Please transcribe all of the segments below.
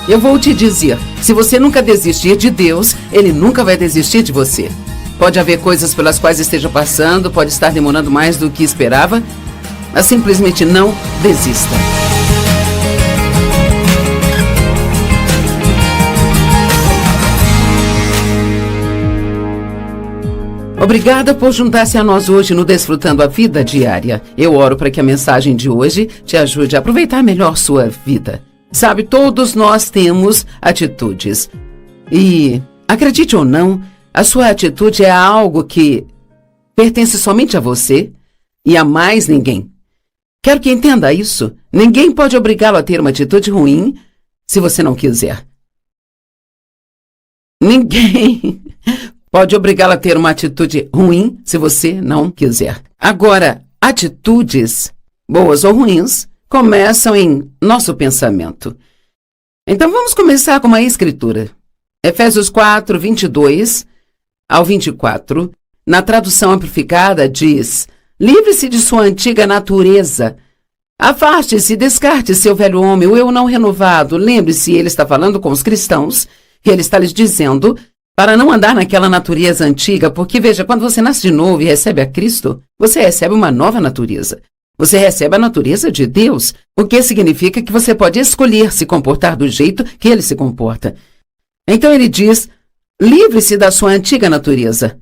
Eu vou te dizer, se você nunca desistir de Deus, Ele nunca vai desistir de você. Pode haver coisas pelas quais esteja passando, pode estar demorando mais do que esperava, mas simplesmente não desista. Obrigada por juntar-se a nós hoje no Desfrutando a Vida Diária. Eu oro para que a mensagem de hoje te ajude a aproveitar melhor sua vida. Sabe, todos nós temos atitudes. E, acredite ou não, a sua atitude é algo que pertence somente a você e a mais ninguém. Quero que entenda isso. Ninguém pode obrigá-lo a ter uma atitude ruim se você não quiser. Ninguém pode obrigá-lo a ter uma atitude ruim se você não quiser. Agora, atitudes, boas ou ruins, começam em nosso pensamento. Então vamos começar com uma escritura. Efésios 4, 22 ao 24, na tradução amplificada diz: livre-se de sua antiga natureza. Afaste-se, descarte seu velho homem, o eu não renovado. Lembre-se, ele está falando com os cristãos, que ele está lhes dizendo para não andar naquela natureza antiga, porque veja, quando você nasce de novo e recebe a Cristo, você recebe uma nova natureza. Você recebe a natureza de Deus, o que significa que você pode escolher se comportar do jeito que ele se comporta. Então ele diz, livre-se da sua antiga natureza.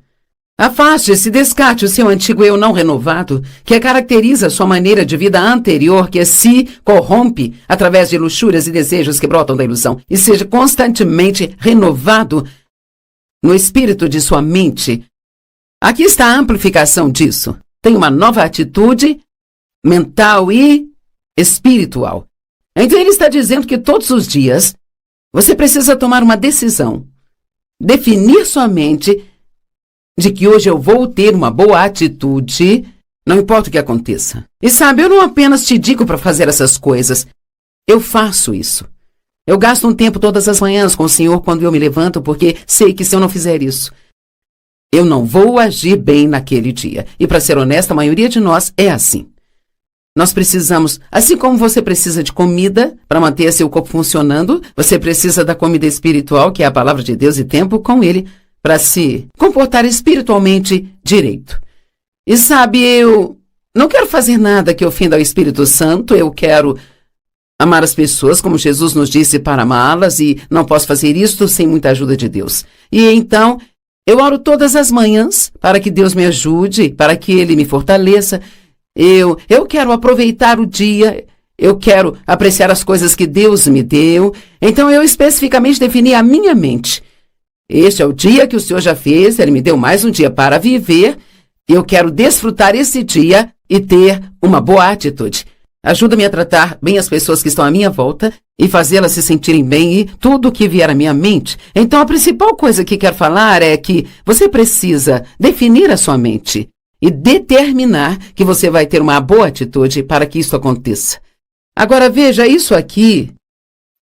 Afaste-se, descarte o seu antigo eu não renovado, que caracteriza a sua maneira de vida anterior, que se corrompe através de luxúrias e desejos que brotam da ilusão, e seja constantemente renovado no espírito de sua mente. Aqui está a amplificação disso. Tem uma nova atitude mental e espiritual. Então ele está dizendo que todos os dias você precisa tomar uma decisão. Definir sua mente de que hoje eu vou ter uma boa atitude, não importa o que aconteça. E sabe, eu não apenas te digo para fazer essas coisas, eu faço isso. Eu gasto um tempo todas as manhãs com o Senhor quando eu me levanto, porque sei que se eu não fizer isso, eu não vou agir bem naquele dia. E para ser honesta, a maioria de nós é assim. Nós precisamos, assim como você precisa de comida para manter seu corpo funcionando, você precisa da comida espiritual, que é a palavra de Deus, e tempo com Ele, para se comportar espiritualmente direito. E sabe, eu não quero fazer nada que ofenda ao Espírito Santo, eu quero amar as pessoas como Jesus nos disse para amá-las, e não posso fazer isto sem muita ajuda de Deus. E então, eu oro todas as manhãs para que Deus me ajude, para que Ele me fortaleça. Eu quero aproveitar o dia, eu quero apreciar as coisas que Deus me deu. Então eu especificamente defini a minha mente. Este é o dia que o Senhor já fez, Ele me deu mais um dia para viver. Eu quero desfrutar esse dia e ter uma boa atitude. Ajuda-me a tratar bem as pessoas que estão à minha volta e fazê-las se sentirem bem e tudo o que vier à minha mente. Então a principal coisa que quero falar é que você precisa definir a sua mente e determinar que você vai ter uma boa atitude para que isso aconteça. Agora veja, isso aqui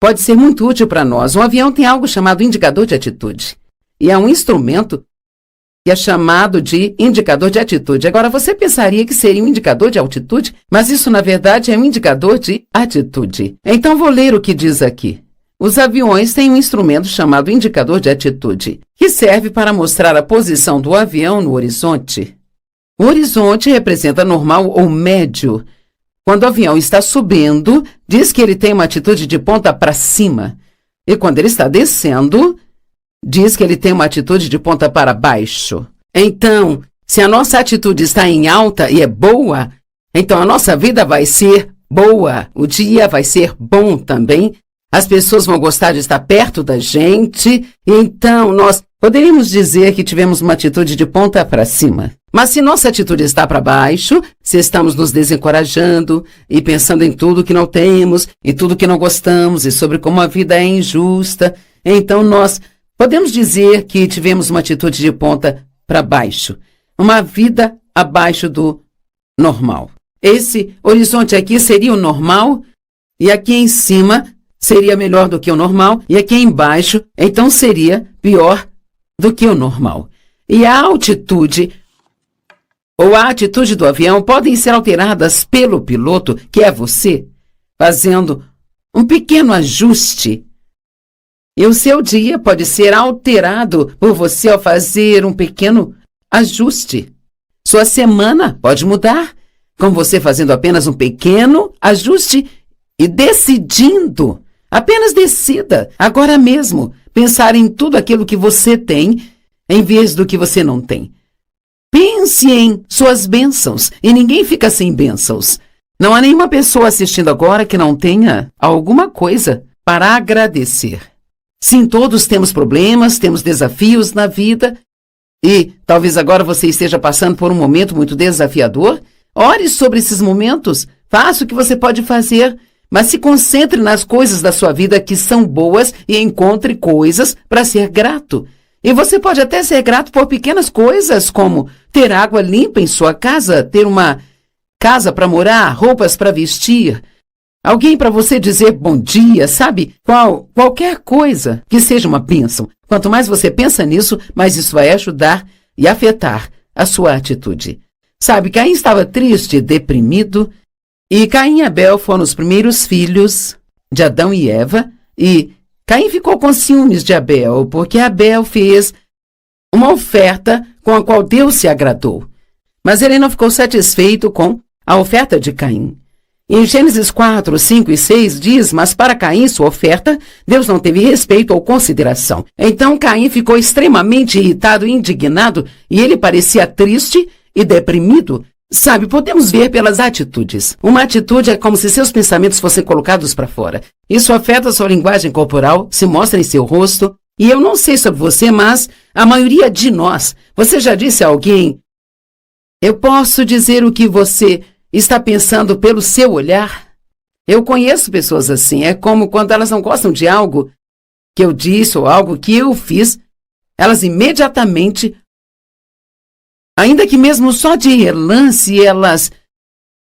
pode ser muito útil para nós. Um avião tem algo chamado indicador de atitude. E é um instrumento que é chamado de indicador de atitude. Agora, você pensaria que seria um indicador de altitude, mas isso, na verdade, é um indicador de atitude. Então, vou ler o que diz aqui. Os aviões têm um instrumento chamado indicador de atitude, que serve para mostrar a posição do avião no horizonte. O horizonte representa normal ou médio. Quando o avião está subindo, diz que ele tem uma atitude de ponta para cima. E quando ele está descendo, diz que ele tem uma atitude de ponta para baixo. Então, se a nossa atitude está em alta e é boa, então a nossa vida vai ser boa. O dia vai ser bom também. As pessoas vão gostar de estar perto da gente. E então, nós poderíamos dizer que tivemos uma atitude de ponta para cima. Mas se nossa atitude está para baixo, se estamos nos desencorajando e pensando em tudo que não temos, e tudo que não gostamos, e sobre como a vida é injusta, então nós podemos dizer que tivemos uma atitude de ponta para baixo. Uma vida abaixo do normal. Esse horizonte aqui seria o normal, e aqui em cima seria melhor do que o normal, e aqui embaixo, então seria pior do que o normal. E a altitude ou a atitude do avião podem ser alteradas pelo piloto, que é você, fazendo um pequeno ajuste E o seu dia pode ser alterado por você ao fazer um pequeno ajuste. Sua semana pode mudar, com você fazendo apenas um pequeno ajuste e decidindo. Apenas decida, agora mesmo, pensar em tudo aquilo que você tem, em vez do que você não tem. Pense em suas bênçãos, e ninguém fica sem bênçãos. Não há nenhuma pessoa assistindo agora que não tenha alguma coisa para agradecer. Sim, todos temos problemas, temos desafios na vida, e talvez agora você esteja passando por um momento muito desafiador. Ore sobre esses momentos, faça o que você pode fazer, mas se concentre nas coisas da sua vida que são boas e encontre coisas para ser grato. E você pode até ser grato por pequenas coisas, como ter água limpa em sua casa, ter uma casa para morar, roupas para vestir, alguém para você dizer bom dia, sabe? Qualquer coisa que seja uma bênção. Quanto mais você pensa nisso, mais isso vai ajudar e afetar a sua atitude. Sabe, Caim estava triste, deprimido, e Caim e Abel foram os primeiros filhos de Adão e Eva, e Caim ficou com ciúmes de Abel, porque Abel fez uma oferta com a qual Deus se agradou. Mas ele não ficou satisfeito com a oferta de Caim. Em Gênesis 4, 5 e 6 diz, mas para Caim, sua oferta, Deus não teve respeito ou consideração. Então Caim ficou extremamente irritado e indignado, e ele parecia triste e deprimido. Sabe, podemos ver pelas atitudes. Uma atitude é como se seus pensamentos fossem colocados para fora. Isso afeta sua linguagem corporal, se mostra em seu rosto. E eu não sei sobre você, mas a maioria de nós, você já disse a alguém, eu posso dizer o que você está pensando pelo seu olhar? Eu conheço pessoas assim. É como quando elas não gostam de algo que eu disse ou algo que eu fiz, elas imediatamente, ainda que mesmo só de relance, elas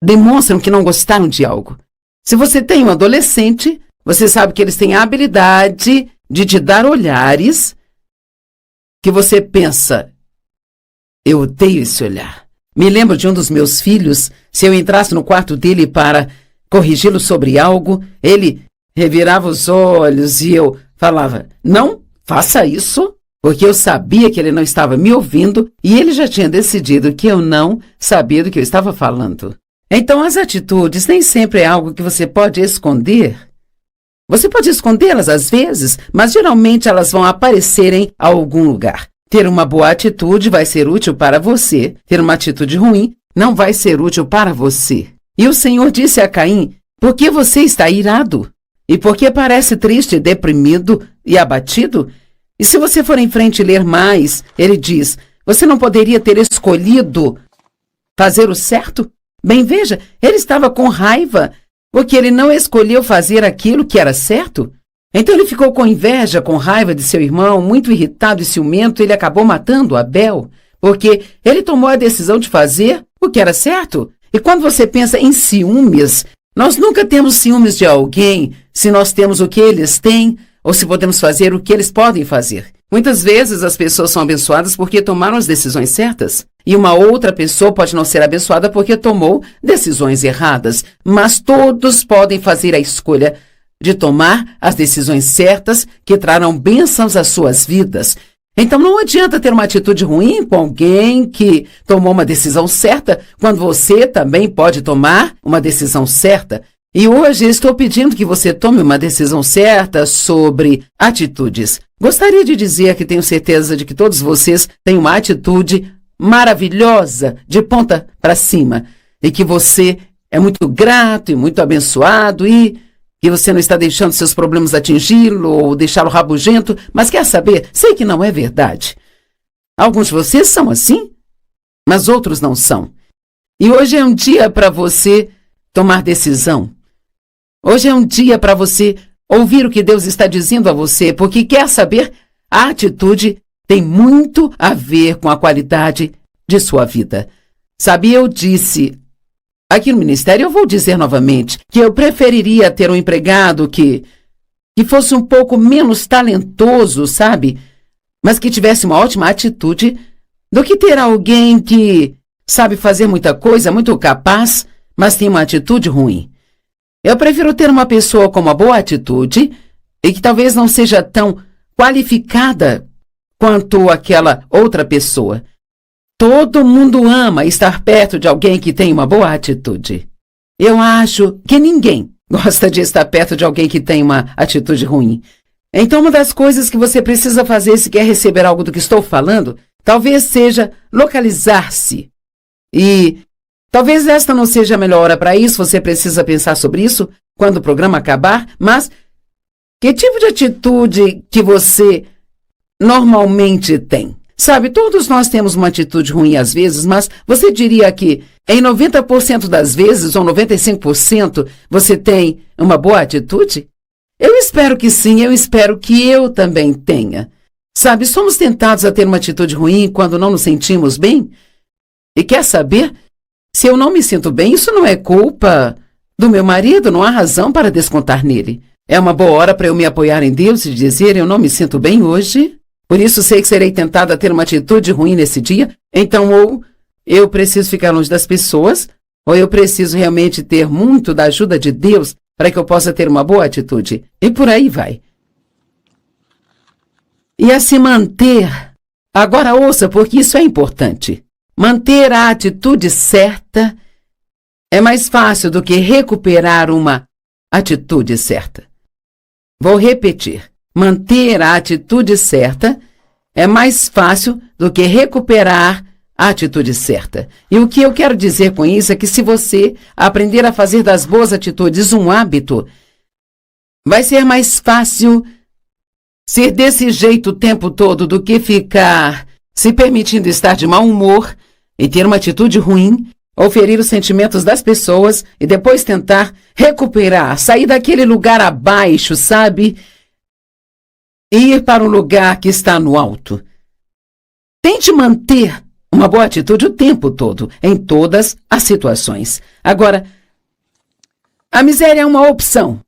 demonstram que não gostaram de algo. Se você tem um adolescente, você sabe que eles têm a habilidade de te dar olhares que você pensa, eu odeio esse olhar. Me lembro de um dos meus filhos, se eu entrasse no quarto dele para corrigi-lo sobre algo, ele revirava os olhos e eu falava, não faça isso, porque eu sabia que ele não estava me ouvindo e ele já tinha decidido que eu não sabia do que eu estava falando. Então, as atitudes nem sempre é algo que você pode esconder. Você pode escondê-las às vezes, mas geralmente elas vão aparecer em algum lugar. Ter uma boa atitude vai ser útil para você. Ter uma atitude ruim não vai ser útil para você. E o Senhor disse a Caim, por que você está irado? E por que parece triste, deprimido e abatido? E se você for em frente e ler mais, ele diz, você não poderia ter escolhido fazer o certo? Bem, veja, ele estava com raiva, porque ele não escolheu fazer aquilo que era certo. Então ele ficou com inveja, com raiva de seu irmão, muito irritado e ciumento, ele acabou matando Abel, porque ele tomou a decisão de fazer o que era certo. E quando você pensa em ciúmes, nós nunca temos ciúmes de alguém se nós temos o que eles têm, ou se podemos fazer o que eles podem fazer. Muitas vezes as pessoas são abençoadas porque tomaram as decisões certas. E uma outra pessoa pode não ser abençoada porque tomou decisões erradas. Mas todos podem fazer a escolha de tomar as decisões certas que trarão bênçãos às suas vidas. Então não adianta ter uma atitude ruim com alguém que tomou uma decisão certa, quando você também pode tomar uma decisão certa. E hoje estou pedindo que você tome uma decisão certa sobre atitudes. Gostaria de dizer que tenho certeza de que todos vocês têm uma atitude maravilhosa, de ponta para cima, e que você é muito grato e muito abençoado e que você não está deixando seus problemas atingi-lo ou deixá-lo rabugento, mas quer saber? Sei que não é verdade. Alguns de vocês são assim, mas outros não são. E hoje é um dia para você tomar decisão. Hoje é um dia para você ouvir o que Deus está dizendo a você, porque quer saber? A atitude tem muito a ver com a qualidade de sua vida. Sabe, eu disse aqui no ministério, eu vou dizer novamente, que eu preferiria ter um empregado que fosse um pouco menos talentoso, sabe? Mas que tivesse uma ótima atitude, do que ter alguém que sabe fazer muita coisa, muito capaz, mas tem uma atitude ruim. Eu prefiro ter uma pessoa com uma boa atitude e que talvez não seja tão qualificada quanto aquela outra pessoa. Todo mundo ama estar perto de alguém que tem uma boa atitude. Eu acho que ninguém gosta de estar perto de alguém que tem uma atitude ruim. Então, uma das coisas que você precisa fazer se quer receber algo do que estou falando, talvez seja localizar-se. E talvez esta não seja a melhor hora para isso, você precisa pensar sobre isso quando o programa acabar, mas que tipo de atitude que você normalmente tem? Sabe, todos nós temos uma atitude ruim às vezes, mas você diria que em 90% das vezes, ou 95%, você tem uma boa atitude? Eu espero que sim, eu espero que eu também tenha. Sabe, somos tentados a ter uma atitude ruim quando não nos sentimos bem? E quer saber? Se eu não me sinto bem, isso não é culpa do meu marido, não há razão para descontar nele. É uma boa hora para eu me apoiar em Deus e dizer, eu não me sinto bem hoje, por isso sei que serei tentada a ter uma atitude ruim nesse dia, então ou eu preciso ficar longe das pessoas, ou eu preciso realmente ter muito da ajuda de Deus para que eu possa ter uma boa atitude. E por aí vai. E a se manter. Agora ouça, porque isso é importante. Manter a atitude certa é mais fácil do que recuperar uma atitude certa. Vou repetir. Manter a atitude certa é mais fácil do que recuperar a atitude certa. E o que eu quero dizer com isso é que se você aprender a fazer das boas atitudes um hábito, vai ser mais fácil ser desse jeito o tempo todo do que ficar se permitindo estar de mau humor e ter uma atitude ruim, ou ferir os sentimentos das pessoas e depois tentar recuperar, sair daquele lugar abaixo, sabe? E ir para um lugar que está no alto. Tente manter uma boa atitude o tempo todo, em todas as situações. Agora, a miséria é uma opção.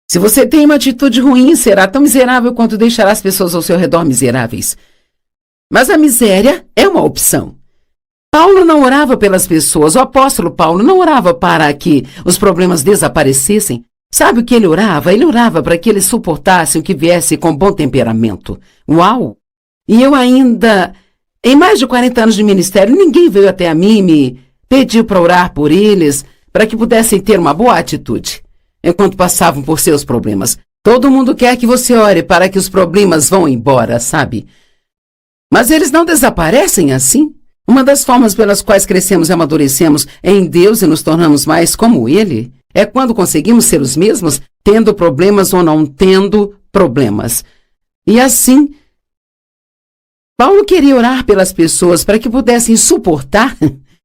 Se você tem uma atitude ruim, será tão miserável quanto deixará as pessoas ao seu redor miseráveis. Mas a miséria é uma opção. Paulo não orava pelas pessoas, o apóstolo Paulo não orava para que os problemas desaparecessem. Sabe o que ele orava? Ele orava para que eles suportassem o que viesse com bom temperamento. Uau! E eu ainda, em mais de 40 anos de ministério, ninguém veio até a mim e me pediu para orar por eles, para que pudessem ter uma boa atitude, enquanto passavam por seus problemas. Todo mundo quer que você ore para que os problemas vão embora, sabe? Mas eles não desaparecem assim. Uma das formas pelas quais crescemos e amadurecemos em Deus e nos tornamos mais como Ele é quando conseguimos ser os mesmos, tendo problemas ou não tendo problemas. E assim, Paulo queria orar pelas pessoas para que pudessem suportar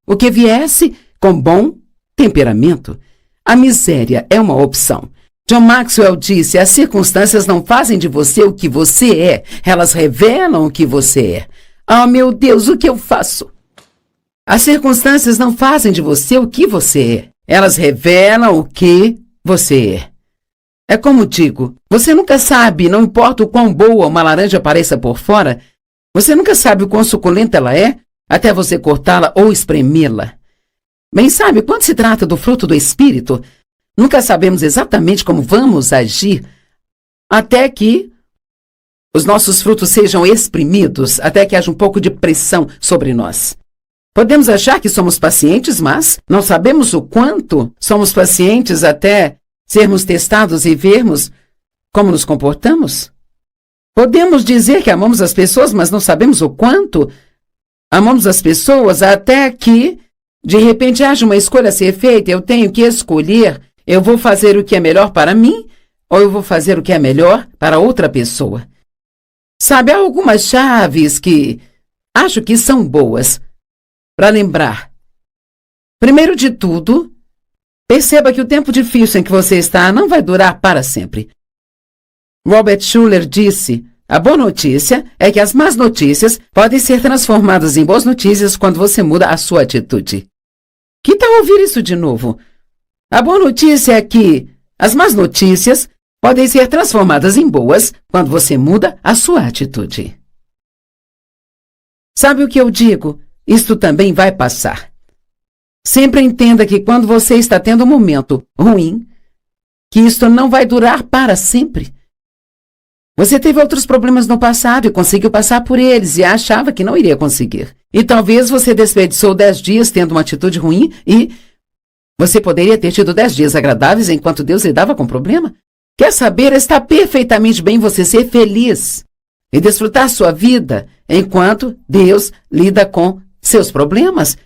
o que viesse com bom temperamento. A miséria é uma opção. John Maxwell disse, as circunstâncias não fazem de você o que você é, elas revelam o que você é. Oh, meu Deus, o que eu faço? As circunstâncias não fazem de você o que você é. Elas revelam o que você é. É como digo, você nunca sabe, não importa o quão boa uma laranja pareça por fora, você nunca sabe o quão suculenta ela é, até você cortá-la ou espremê-la. Bem sabe, quando se trata do fruto do Espírito, nunca sabemos exatamente como vamos agir, até que os nossos frutos sejam exprimidos, até que haja um pouco de pressão sobre nós. Podemos achar que somos pacientes, mas não sabemos o quanto somos pacientes até sermos testados e vermos como nos comportamos. Podemos dizer que amamos as pessoas, mas não sabemos o quanto amamos as pessoas até que, de repente, haja uma escolha a ser feita. Eu tenho que escolher, eu vou fazer o que é melhor para mim ou eu vou fazer o que é melhor para outra pessoa. Sabe, há algumas chaves que acho que são boas para lembrar. Primeiro de tudo, perceba que o tempo difícil em que você está não vai durar para sempre. Robert Schuller disse, a boa notícia é que as más notícias podem ser transformadas em boas notícias quando você muda a sua atitude. Que tal ouvir isso de novo? A boa notícia é que as más notícias podem ser transformadas em boas quando você muda a sua atitude. Sabe o que eu digo? Isto também vai passar. Sempre entenda que quando você está tendo um momento ruim, que isto não vai durar para sempre. Você teve outros problemas no passado e conseguiu passar por eles e achava que não iria conseguir. E talvez você desperdiçou 10 dias tendo uma atitude ruim e você poderia ter tido 10 dias agradáveis enquanto Deus lidava com o problema. Quer saber? Está perfeitamente bem você ser feliz e desfrutar sua vida enquanto Deus lida com seus problemas.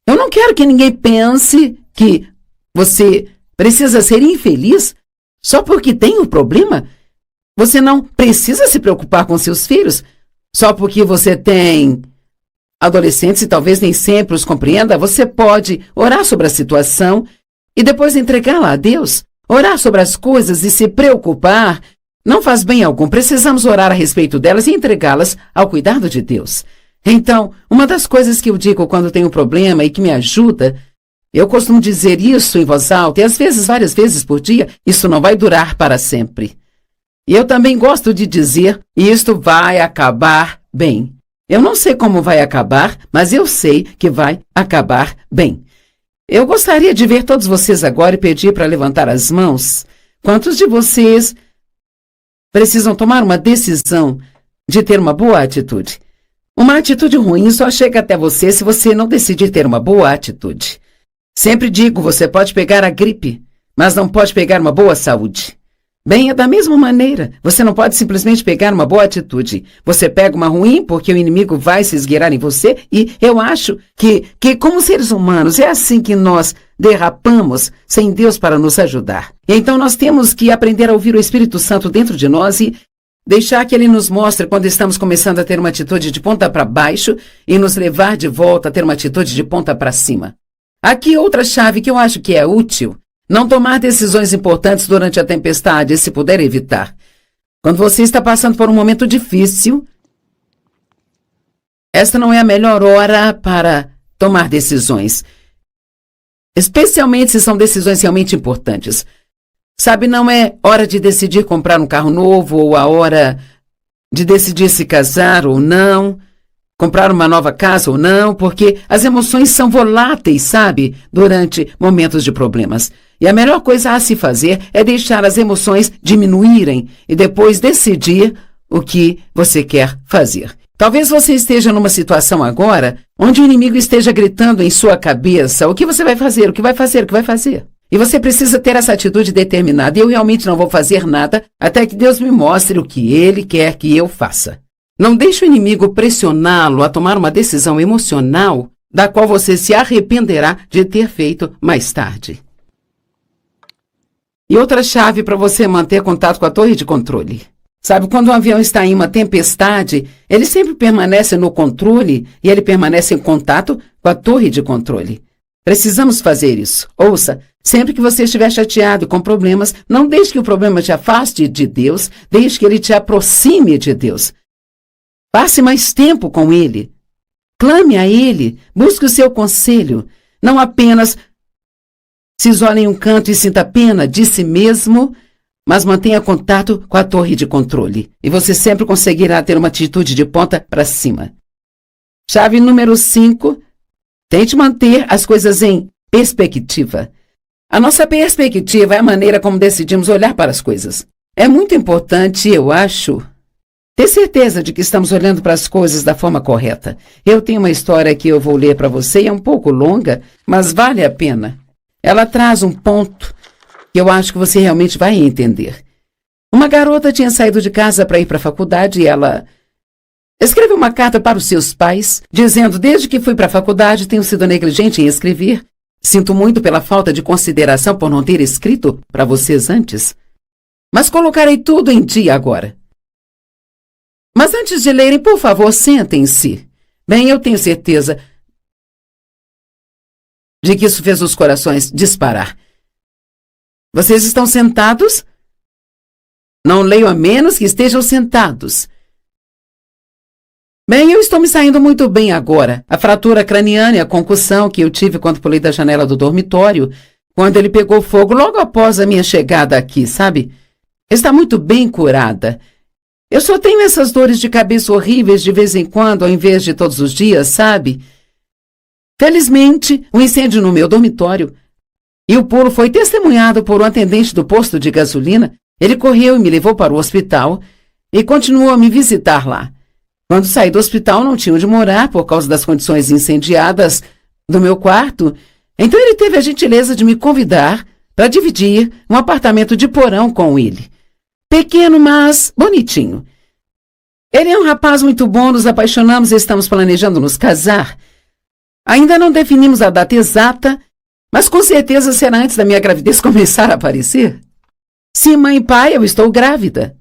Eu não quero que ninguém pense que você precisa ser infeliz só porque tem um problema. Você não precisa se preocupar com seus filhos só porque você tem adolescentes e talvez nem sempre os compreenda. Você pode orar sobre a situação e depois entregá-la a Deus. Orar sobre as coisas e se preocupar não faz bem algum. Precisamos orar a respeito delas e entregá-las ao cuidado de Deus. Então, uma das coisas que eu digo quando tenho um problema e que me ajuda, eu costumo dizer isso em voz alta e às vezes, várias vezes por dia, isso não vai durar para sempre. E eu também gosto de dizer, isto vai acabar bem. Eu não sei como vai acabar, mas eu sei que vai acabar bem. Eu gostaria de ver todos vocês agora e pedir para levantar as mãos. Quantos de vocês precisam tomar uma decisão de ter uma boa atitude? Uma atitude ruim só chega até você se você não decidir ter uma boa atitude. Sempre digo, você pode pegar a gripe, mas não pode pegar uma boa saúde. Bem, é da mesma maneira. Você não pode simplesmente pegar uma boa atitude. Você pega uma ruim porque o inimigo vai se esgueirar em você e eu acho que como seres humanos é assim que nós derrapamos sem Deus para nos ajudar. Então nós temos que aprender a ouvir o Espírito Santo dentro de nós e deixar que Ele nos mostre quando estamos começando a ter uma atitude de ponta para baixo e nos levar de volta a ter uma atitude de ponta para cima. Aqui outra chave que eu acho que é útil. Não tomar decisões importantes durante a tempestade, se puder evitar. Quando você está passando por um momento difícil, esta não é a melhor hora para tomar decisões. Especialmente se são decisões realmente importantes. Sabe, não é hora de decidir comprar um carro novo ou a hora de decidir se casar ou não, comprar uma nova casa ou não, porque as emoções são voláteis, sabe, durante momentos de problemas. E a melhor coisa a se fazer é deixar as emoções diminuírem e depois decidir o que você quer fazer. Talvez você esteja numa situação agora onde o inimigo esteja gritando em sua cabeça: o que você vai fazer, o que vai fazer, o que vai fazer? E você precisa ter essa atitude determinada. Eu realmente não vou fazer nada até que Deus me mostre o que Ele quer que eu faça. Não deixe o inimigo pressioná-lo a tomar uma decisão emocional da qual você se arrependerá de ter feito mais tarde. E outra chave para você manter contato com a torre de controle. Sabe, quando um avião está em uma tempestade, ele sempre permanece no controle e ele permanece em contato com a torre de controle. Precisamos fazer isso. Ouça, sempre que você estiver chateado com problemas, não deixe que o problema te afaste de Deus, deixe que ele te aproxime de Deus. Passe mais tempo com Ele. Clame a Ele, busque o seu conselho. Não apenas se isole em um canto e sinta pena de si mesmo, mas mantenha contato com a torre de controle. E você sempre conseguirá ter uma atitude de ponta para cima. Chave número 5. Tente manter as coisas em perspectiva. A nossa perspectiva é a maneira como decidimos olhar para as coisas. É muito importante, eu acho, ter certeza de que estamos olhando para as coisas da forma correta. Eu tenho uma história que eu vou ler para você, e é um pouco longa, mas vale a pena. Ela traz um ponto que eu acho que você realmente vai entender. Uma garota tinha saído de casa para ir para a faculdade e ela escreveu uma carta para os seus pais, dizendo: desde que fui para a faculdade tenho sido negligente em escrever. Sinto muito pela falta de consideração por não ter escrito para vocês antes. Mas colocarei tudo em dia agora. Mas antes de lerem, por favor, sentem-se. Bem, eu tenho certeza de que isso fez os corações disparar. Vocês estão sentados? Não leio a menos que estejam sentados. Bem, eu estou me saindo muito bem agora. A fratura craniana e a concussão que eu tive quando pulei da janela do dormitório, quando ele pegou fogo logo após a minha chegada aqui, sabe? Está muito bem curada. Eu só tenho essas dores de cabeça horríveis de vez em quando, ao invés de todos os dias, sabe? Felizmente, o incêndio no meu dormitório e o pulo foi testemunhado por um atendente do posto de gasolina. Ele correu e me levou para o hospital. e continuou a me visitar lá. Quando saí do hospital, não tinha onde morar por causa das condições incendiadas do meu quarto. Então ele teve a gentileza de me convidar para dividir um apartamento de porão com ele. Pequeno, mas bonitinho. Ele é um rapaz muito bom, nos apaixonamos e estamos planejando nos casar. Ainda não definimos a data exata, mas com certeza será antes da minha gravidez começar a aparecer. Sim, mãe e pai, eu estou grávida.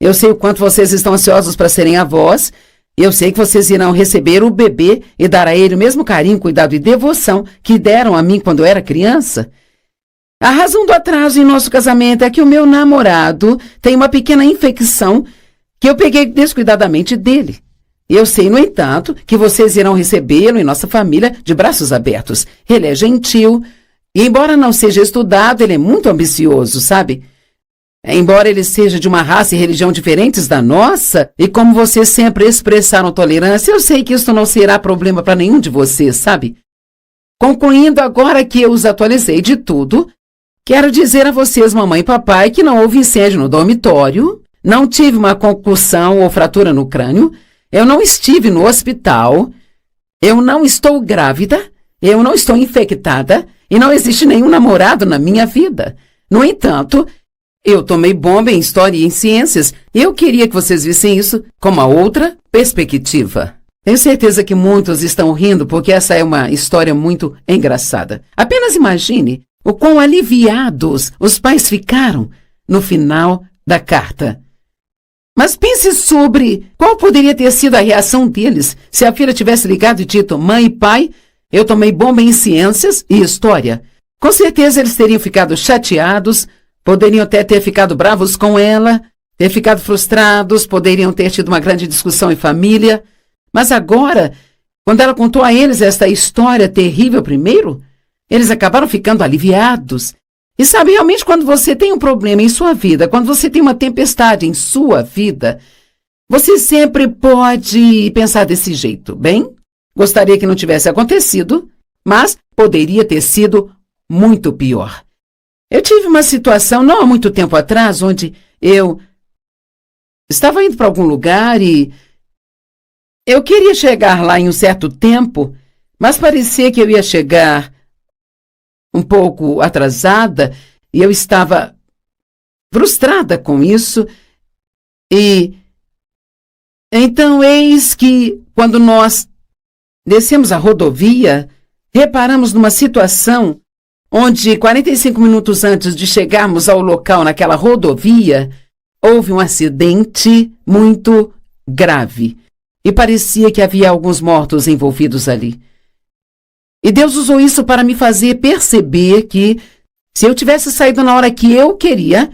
Eu sei o quanto vocês estão ansiosos para serem avós. Eu sei que vocês irão receber o bebê e dar a ele o mesmo carinho, cuidado e devoção que deram a mim quando eu era criança. A razão do atraso em nosso casamento é que o meu namorado tem uma pequena infecção que eu peguei descuidadamente dele. Eu sei, no entanto, que vocês irão recebê-lo em nossa família de braços abertos. Ele é gentil e, embora não seja estudado, ele é muito ambicioso, sabe? Embora ele seja de uma raça e religião diferentes da nossa, e como vocês sempre expressaram tolerância, eu sei que isso não será problema para nenhum de vocês, sabe? Concluindo, agora que eu os atualizei de tudo, quero dizer a vocês, mamãe e papai, que não houve incêndio no dormitório, não tive uma concussão ou fratura no crânio, eu não estive no hospital, eu não estou grávida, eu não estou infectada e não existe nenhum namorado na minha vida. No entanto, eu tomei bomba em História e em Ciências e eu queria que vocês vissem isso com uma outra perspectiva. Tenho certeza que muitos estão rindo porque essa é uma história muito engraçada. Apenas imagine o quão aliviados os pais ficaram no final da carta. Mas pense sobre qual poderia ter sido a reação deles se a filha tivesse ligado e dito: mãe e pai, eu tomei bomba em Ciências e História. Com certeza eles teriam ficado chateados, poderiam até ter ficado bravos com ela, ter ficado frustrados, poderiam ter tido uma grande discussão em família. Mas agora, quando ela contou a eles esta história terrível primeiro, eles acabaram ficando aliviados. E sabe, realmente, quando você tem um problema em sua vida, quando você tem uma tempestade em sua vida, você sempre pode pensar desse jeito. Bem, gostaria que não tivesse acontecido, mas poderia ter sido muito pior. Eu tive uma situação não há muito tempo atrás, onde eu estava indo para algum lugar e eu queria chegar lá em um certo tempo, mas parecia que eu ia chegar um pouco atrasada e eu estava frustrada com isso. E então eis que quando nós descemos a rodovia, reparamos numa situação onde 45 minutos antes de chegarmos ao local naquela rodovia, houve um acidente muito grave e parecia que havia alguns mortos envolvidos ali. E Deus usou isso para me fazer perceber que, se eu tivesse saído na hora que eu queria,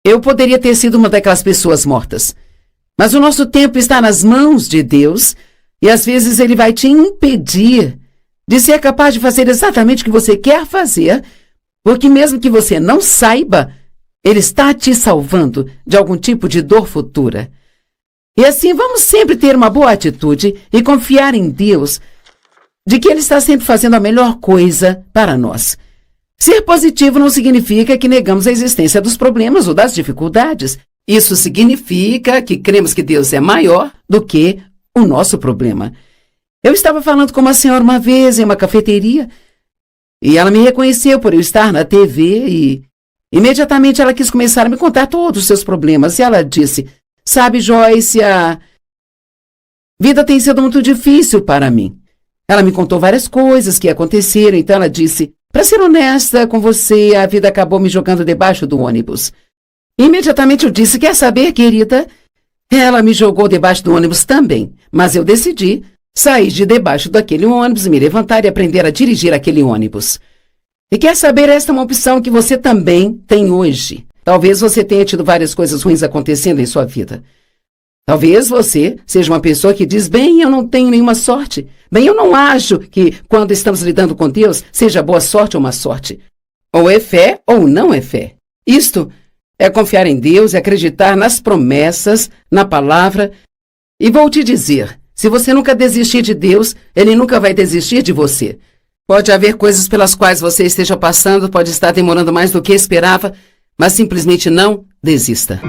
eu poderia ter sido uma daquelas pessoas mortas. Mas o nosso tempo está nas mãos de Deus e às vezes Ele vai te impedir de ser capaz de fazer exatamente o que você quer fazer, porque mesmo que você não saiba, Ele está te salvando de algum tipo de dor futura. E assim, vamos sempre ter uma boa atitude e confiar em Deus, de que Ele está sempre fazendo a melhor coisa para nós. Ser positivo não significa que negamos a existência dos problemas ou das dificuldades. Isso significa que cremos que Deus é maior do que o nosso problema. Eu estava falando com uma senhora uma vez em uma cafeteria e ela me reconheceu por eu estar na TV e imediatamente ela quis começar a me contar todos os seus problemas. E ela disse: sabe, Joyce, a vida tem sido muito difícil para mim. Ela me contou várias coisas que aconteceram, então ela disse: para ser honesta com você, a vida acabou me jogando debaixo do ônibus. Imediatamente eu disse: quer saber, querida? Ela me jogou debaixo do ônibus também, mas eu decidi sair de debaixo daquele ônibus e me levantar e aprender a dirigir aquele ônibus. E quer saber, esta é uma opção que você também tem hoje. Talvez você tenha tido várias coisas ruins acontecendo em sua vida. Talvez você seja uma pessoa que diz: bem, eu não tenho nenhuma sorte. Bem, eu não acho que quando estamos lidando com Deus, seja boa sorte ou má sorte. Ou é fé ou não é fé. Isto é confiar em Deus e acreditar nas promessas, na palavra. E vou te dizer, se você nunca desistir de Deus, Ele nunca vai desistir de você. Pode haver coisas pelas quais você esteja passando, pode estar demorando mais do que esperava, mas simplesmente não desista.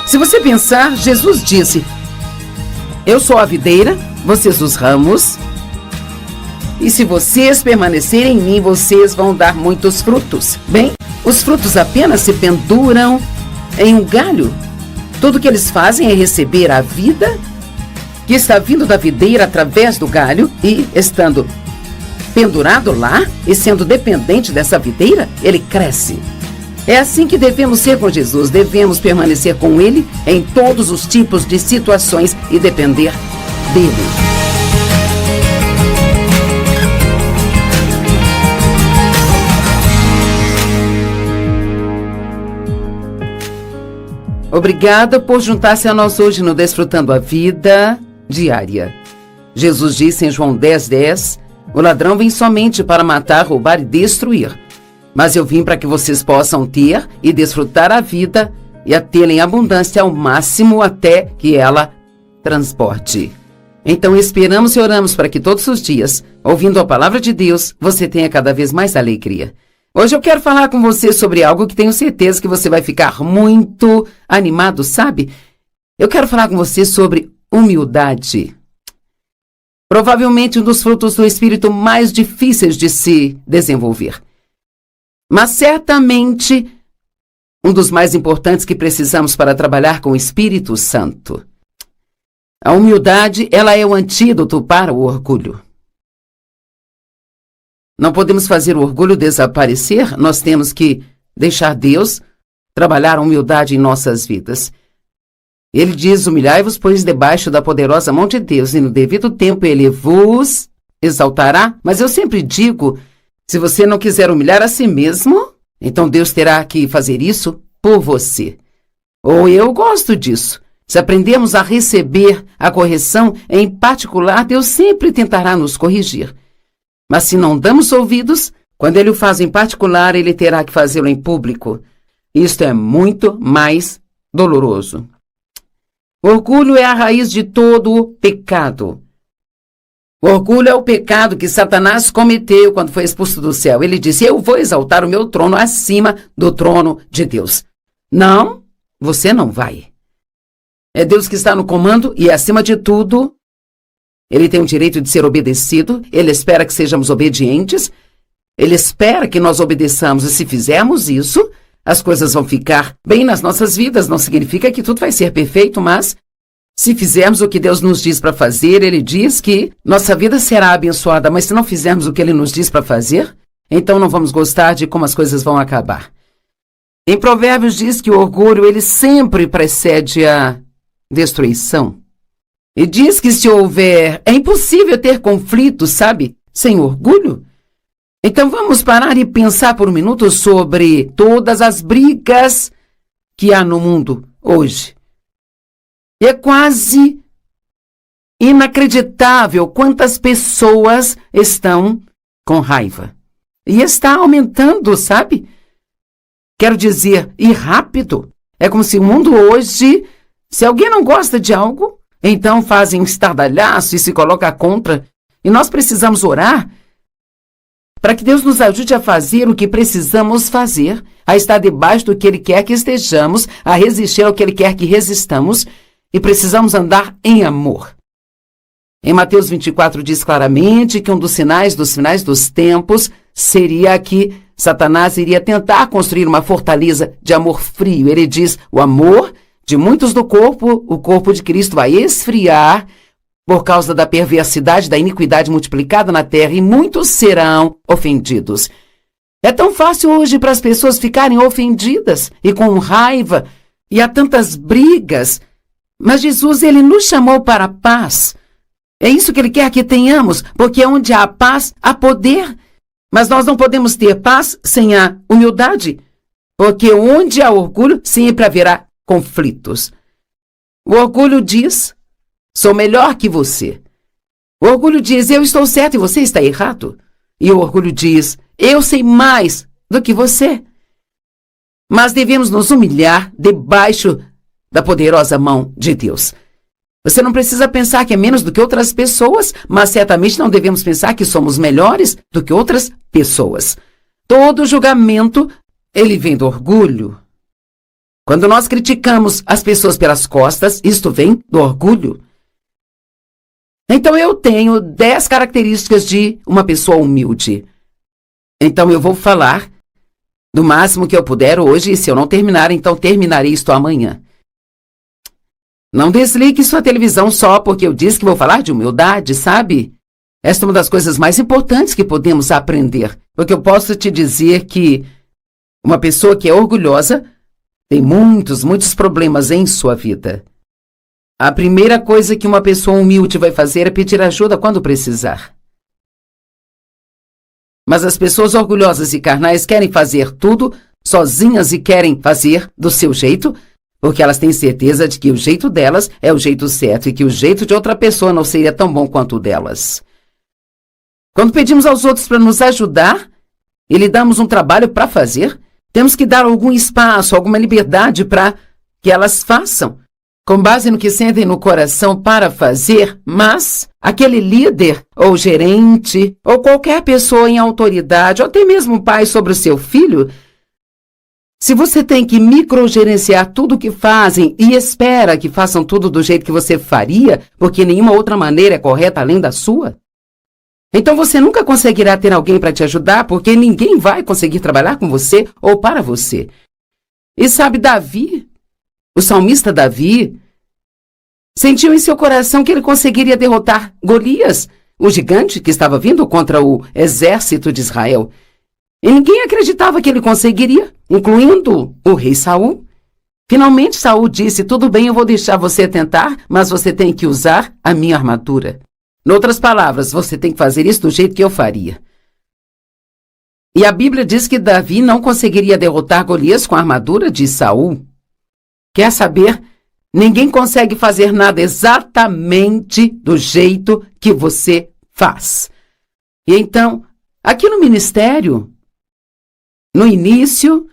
Se você pensar, Jesus disse: eu sou a videira, vocês os ramos, e se vocês permanecerem em mim, vocês vão dar muitos frutos. Bem, os frutos apenas se penduram em um galho. Tudo que eles fazem é receber a vida que está vindo da videira através do galho e, estando pendurado lá e sendo dependente dessa videira, ele cresce. É assim que devemos ser com Jesus. Devemos permanecer com Ele em todos os tipos de situações e depender dele. Obrigada por juntar-se a nós hoje no Desfrutando a Vida Diária. Jesus disse em João 10:10, o ladrão vem somente para matar, roubar e destruir. Mas eu vim para que vocês possam ter e desfrutar a vida e a tê-la em abundância ao máximo até que ela transborde. Então esperamos e oramos para que todos os dias, ouvindo a palavra de Deus, você tenha cada vez mais alegria. Hoje eu quero falar com você sobre algo que tenho certeza que você vai ficar muito animado, sabe? Eu quero falar com você sobre humildade. Provavelmente um dos frutos do Espírito mais difíceis de se desenvolver. Mas certamente um dos mais importantes que precisamos para trabalhar com o Espírito Santo. A humildade, ela é o antídoto para o orgulho. Não podemos fazer o orgulho desaparecer, nós temos que deixar Deus trabalhar a humildade em nossas vidas. Ele diz: humilhai-vos, pois, debaixo da poderosa mão de Deus, e no devido tempo Ele vos exaltará. Mas eu sempre digo, se você não quiser humilhar a si mesmo, então Deus terá que fazer isso por você. Ou eu gosto disso. Se aprendemos a receber a correção, em particular, Deus sempre tentará nos corrigir. Mas se não damos ouvidos, quando Ele o faz em particular, Ele terá que fazê-lo em público. Isto é muito mais doloroso. O orgulho é a raiz de todo o pecado. O orgulho é o pecado que Satanás cometeu quando foi expulso do céu. Ele disse: eu vou exaltar o meu trono acima do trono de Deus. Não, você não vai. É Deus que está no comando e, acima de tudo, Ele tem o direito de ser obedecido. Ele espera que sejamos obedientes. Ele espera que nós obedeçamos. E se fizermos isso, as coisas vão ficar bem nas nossas vidas. Não significa que tudo vai ser perfeito, mas se fizermos o que Deus nos diz para fazer, Ele diz que nossa vida será abençoada. Mas se não fizermos o que Ele nos diz para fazer, então não vamos gostar de como as coisas vão acabar. Em Provérbios diz que o orgulho, ele sempre precede a destruição. E diz que se houver, é impossível ter conflito, sabe, sem orgulho. Então vamos parar e pensar por um minuto sobre todas as brigas que há no mundo hoje. E é quase inacreditável quantas pessoas estão com raiva. E está aumentando, sabe? Quero dizer, e rápido. É como se o mundo hoje, se alguém não gosta de algo, então fazem um estardalhaço e se coloca contra. E nós precisamos orar para que Deus nos ajude a fazer o que precisamos fazer, a estar debaixo do que Ele quer que estejamos, a resistir ao que Ele quer que resistamos, e precisamos andar em amor. Em Mateus 24 diz claramente que um dos sinais dos tempos seria que Satanás iria tentar construir uma fortaleza de amor frio. Ele diz: o amor de muitos do corpo, o corpo de Cristo vai esfriar por causa da perversidade, da iniquidade multiplicada na terra, e muitos serão ofendidos. É tão fácil hoje para as pessoas ficarem ofendidas e com raiva, e há tantas brigas. Mas Jesus, Ele nos chamou para a paz. É isso que Ele quer que tenhamos, porque onde há paz, há poder. Mas nós não podemos ter paz sem a humildade, porque onde há orgulho, sempre haverá conflitos. O orgulho diz: sou melhor que você. O orgulho diz: eu estou certo e você está errado. E o orgulho diz: eu sei mais do que você. Mas devemos nos humilhar debaixo da poderosa mão de Deus. Você não precisa pensar que é menos do que outras pessoas, mas certamente não devemos pensar que somos melhores do que outras pessoas. Todo julgamento, ele vem do orgulho. Quando nós criticamos as pessoas pelas costas, isto vem do orgulho. Então eu tenho 10 características de uma pessoa humilde. Então eu vou falar do máximo que eu puder hoje, e se eu não terminar, então terminarei isto amanhã. Não desligue sua televisão só porque eu disse que vou falar de humildade, sabe? Esta é uma das coisas mais importantes que podemos aprender, porque eu posso te dizer que uma pessoa que é orgulhosa tem muitos problemas em sua vida. A primeira coisa que uma pessoa humilde vai fazer é pedir ajuda quando precisar. Mas as pessoas orgulhosas e carnais querem fazer tudo sozinhas e querem fazer do seu jeito, porque elas têm certeza de que o jeito delas é o jeito certo e que o jeito de outra pessoa não seria tão bom quanto o delas. Quando pedimos aos outros para nos ajudar e lhe damos um trabalho para fazer, temos que dar algum espaço, alguma liberdade para que elas façam, com base no que sentem no coração para fazer, mas aquele líder, ou gerente, ou qualquer pessoa em autoridade, ou até mesmo pai sobre o seu filho, se você tem que microgerenciar tudo o que fazem e espera que façam tudo do jeito que você faria, porque nenhuma outra maneira é correta além da sua, então você nunca conseguirá ter alguém para te ajudar, porque ninguém vai conseguir trabalhar com você ou para você. E sabe, Davi, o salmista Davi, sentiu em seu coração que ele conseguiria derrotar Golias, o gigante que estava vindo contra o exército de Israel. E ninguém acreditava que ele conseguiria, incluindo o rei Saul. Finalmente Saul disse: tudo bem, eu vou deixar você tentar, mas você tem que usar a minha armadura. Em outras palavras, você tem que fazer isso do jeito que eu faria. E a Bíblia diz que Davi não conseguiria derrotar Golias com a armadura de Saul. Quer saber? Ninguém consegue fazer nada exatamente do jeito que você faz. E então, aqui no ministério, no início,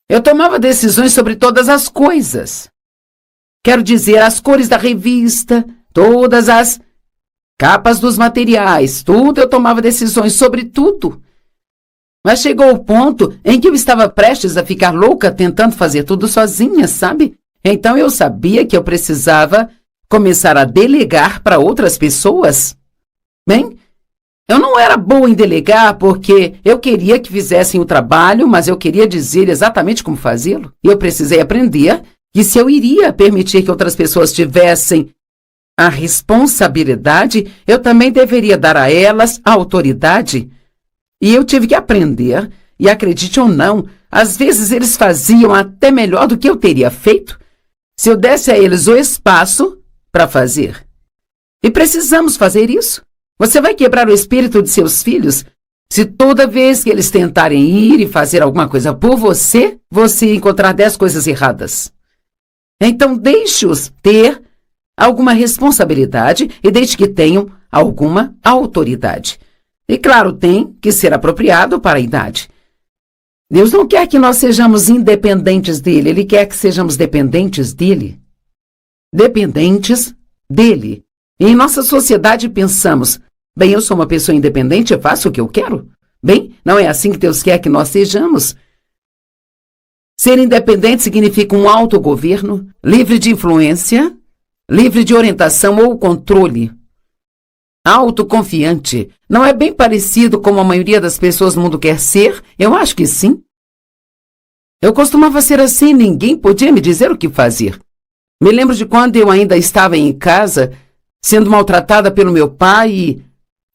eu tomava decisões sobre todas as coisas. Quero dizer, as cores da revista, todas as capas dos materiais, tudo, eu tomava decisões sobre tudo. Mas chegou o ponto em que eu estava prestes a ficar louca tentando fazer tudo sozinha, sabe? Então eu sabia que eu precisava começar a delegar para outras pessoas. Bem, eu não era boa em delegar porque eu queria que fizessem o trabalho, mas eu queria dizer exatamente como fazê-lo. E eu precisei aprender que se eu iria permitir que outras pessoas tivessem a responsabilidade, eu também deveria dar a elas a autoridade. E eu tive que aprender, e acredite ou não, às vezes eles faziam até melhor do que eu teria feito se eu desse a eles o espaço para fazer. E precisamos fazer isso. Você vai quebrar o espírito de seus filhos se toda vez que eles tentarem ir e fazer alguma coisa por você, você encontrar 10 coisas erradas. Então deixe-os ter alguma responsabilidade e deixe que tenham alguma autoridade. E claro, tem que ser apropriado para a idade. Deus não quer que nós sejamos independentes dele, Ele quer que sejamos dependentes dele. Dependentes dele. E em nossa sociedade pensamos: bem, eu sou uma pessoa independente, eu faço o que eu quero. Bem, não é assim que Deus quer que nós sejamos. Ser independente significa um autogoverno, livre de influência, livre de orientação ou controle. Autoconfiante. Não é bem parecido como a maioria das pessoas no mundo quer ser? Eu acho que sim. Eu costumava ser assim, ninguém podia me dizer o que fazer. Me lembro de quando eu ainda estava em casa, sendo maltratada pelo meu pai e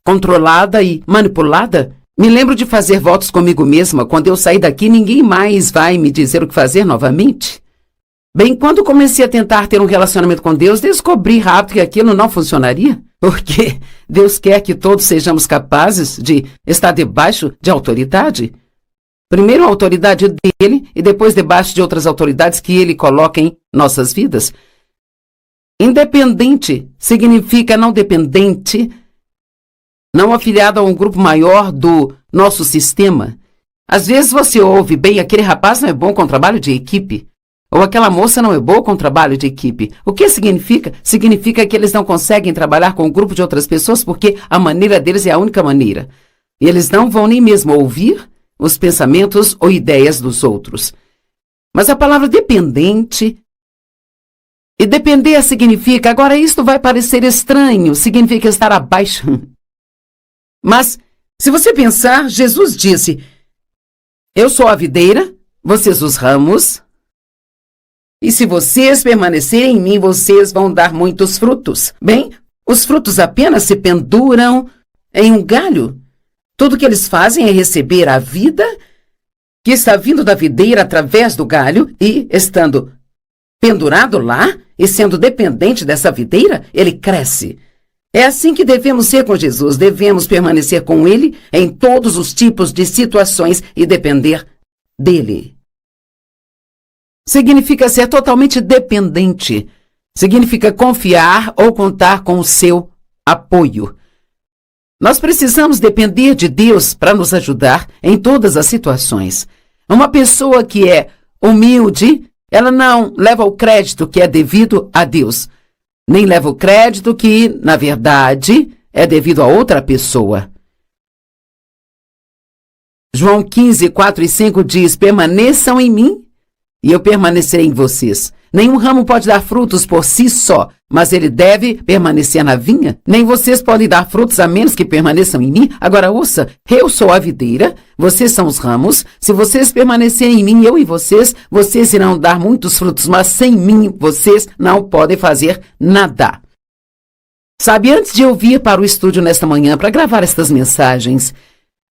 controlada e manipulada. Me lembro de fazer votos comigo mesma: quando eu sair daqui, ninguém mais vai me dizer o que fazer novamente. Bem, quando comecei a tentar ter um relacionamento com Deus, descobri rápido que aquilo não funcionaria, porque Deus quer que todos sejamos capazes de estar debaixo de autoridade. Primeiro a autoridade dele e depois debaixo de outras autoridades que ele coloca em nossas vidas. Independente significa não dependente, não afiliado a um grupo maior do nosso sistema. Às vezes você ouve: bem, aquele rapaz não é bom com trabalho de equipe. Ou aquela moça não é boa com trabalho de equipe. O que significa? Significa que eles não conseguem trabalhar com um grupo de outras pessoas porque a maneira deles é a única maneira. E eles não vão nem mesmo ouvir os pensamentos ou ideias dos outros. Mas a palavra dependente, e depender significa, agora isto vai parecer estranho, significa estar abaixo. Mas, se você pensar, Jesus disse, eu sou a videira, vocês os ramos, e se vocês permanecerem em mim, vocês vão dar muitos frutos. Bem, os frutos apenas se penduram em um galho. Tudo que eles fazem é receber a vida que está vindo da videira através do galho e, estando pendurado lá e sendo dependente dessa videira, ele cresce. É assim que devemos ser com Jesus. Devemos permanecer com ele em todos os tipos de situações e depender dele. Significa ser totalmente dependente. Significa confiar ou contar com o seu apoio. Nós precisamos depender de Deus para nos ajudar em todas as situações. Uma pessoa que é humilde, ela não leva o crédito que é devido a Deus, nem leva o crédito que, na verdade, é devido a outra pessoa. João 15, 4 e 5 diz, permaneçam em mim e eu permanecerei em vocês. Nenhum ramo pode dar frutos por si só, mas ele deve permanecer na vinha. Nem vocês podem dar frutos a menos que permaneçam em mim. Agora ouça, eu sou a videira, vocês são os ramos. Se vocês permanecerem em mim, eu e vocês irão dar muitos frutos, mas sem mim, vocês não podem fazer nada. Sabe, antes de eu vir para o estúdio nesta manhã para gravar estas mensagens,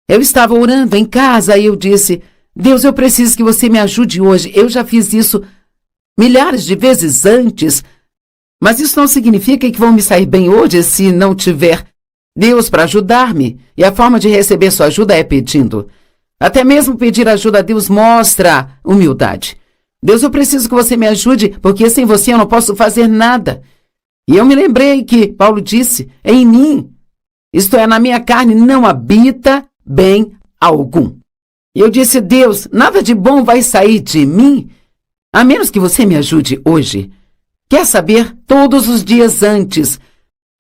eu estava orando em casa e eu disse, Deus, eu preciso que você me ajude hoje. Eu já fiz isso milhares de vezes antes, mas isso não significa que vão me sair bem hoje se não tiver Deus para ajudar-me. E a forma de receber sua ajuda é pedindo. Até mesmo pedir ajuda a Deus mostra humildade. Deus, eu preciso que você me ajude, porque sem você eu não posso fazer nada. E eu me lembrei que Paulo disse, em mim, isto é, na minha carne, não habita bem algum. E eu disse, Deus, nada de bom vai sair de mim, a menos que você me ajude hoje. Quer saber, todos os dias antes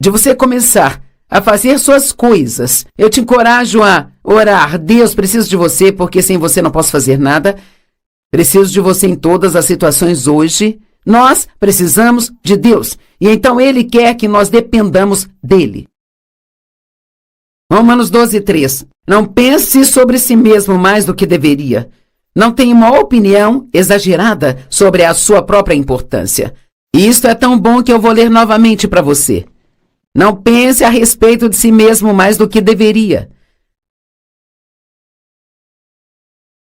de você começar a fazer suas coisas, eu te encorajo a orar. Deus, preciso de você, porque sem você não posso fazer nada. Preciso de você em todas as situações hoje. Nós precisamos de Deus. E então Ele quer que nós dependamos dEle. Romanos 12, 3. Não pense sobre si mesmo mais do que deveria. Não tenha uma opinião exagerada sobre a sua própria importância. Isto é tão bom que eu vou ler novamente para você. Não pense a respeito de si mesmo mais do que deveria.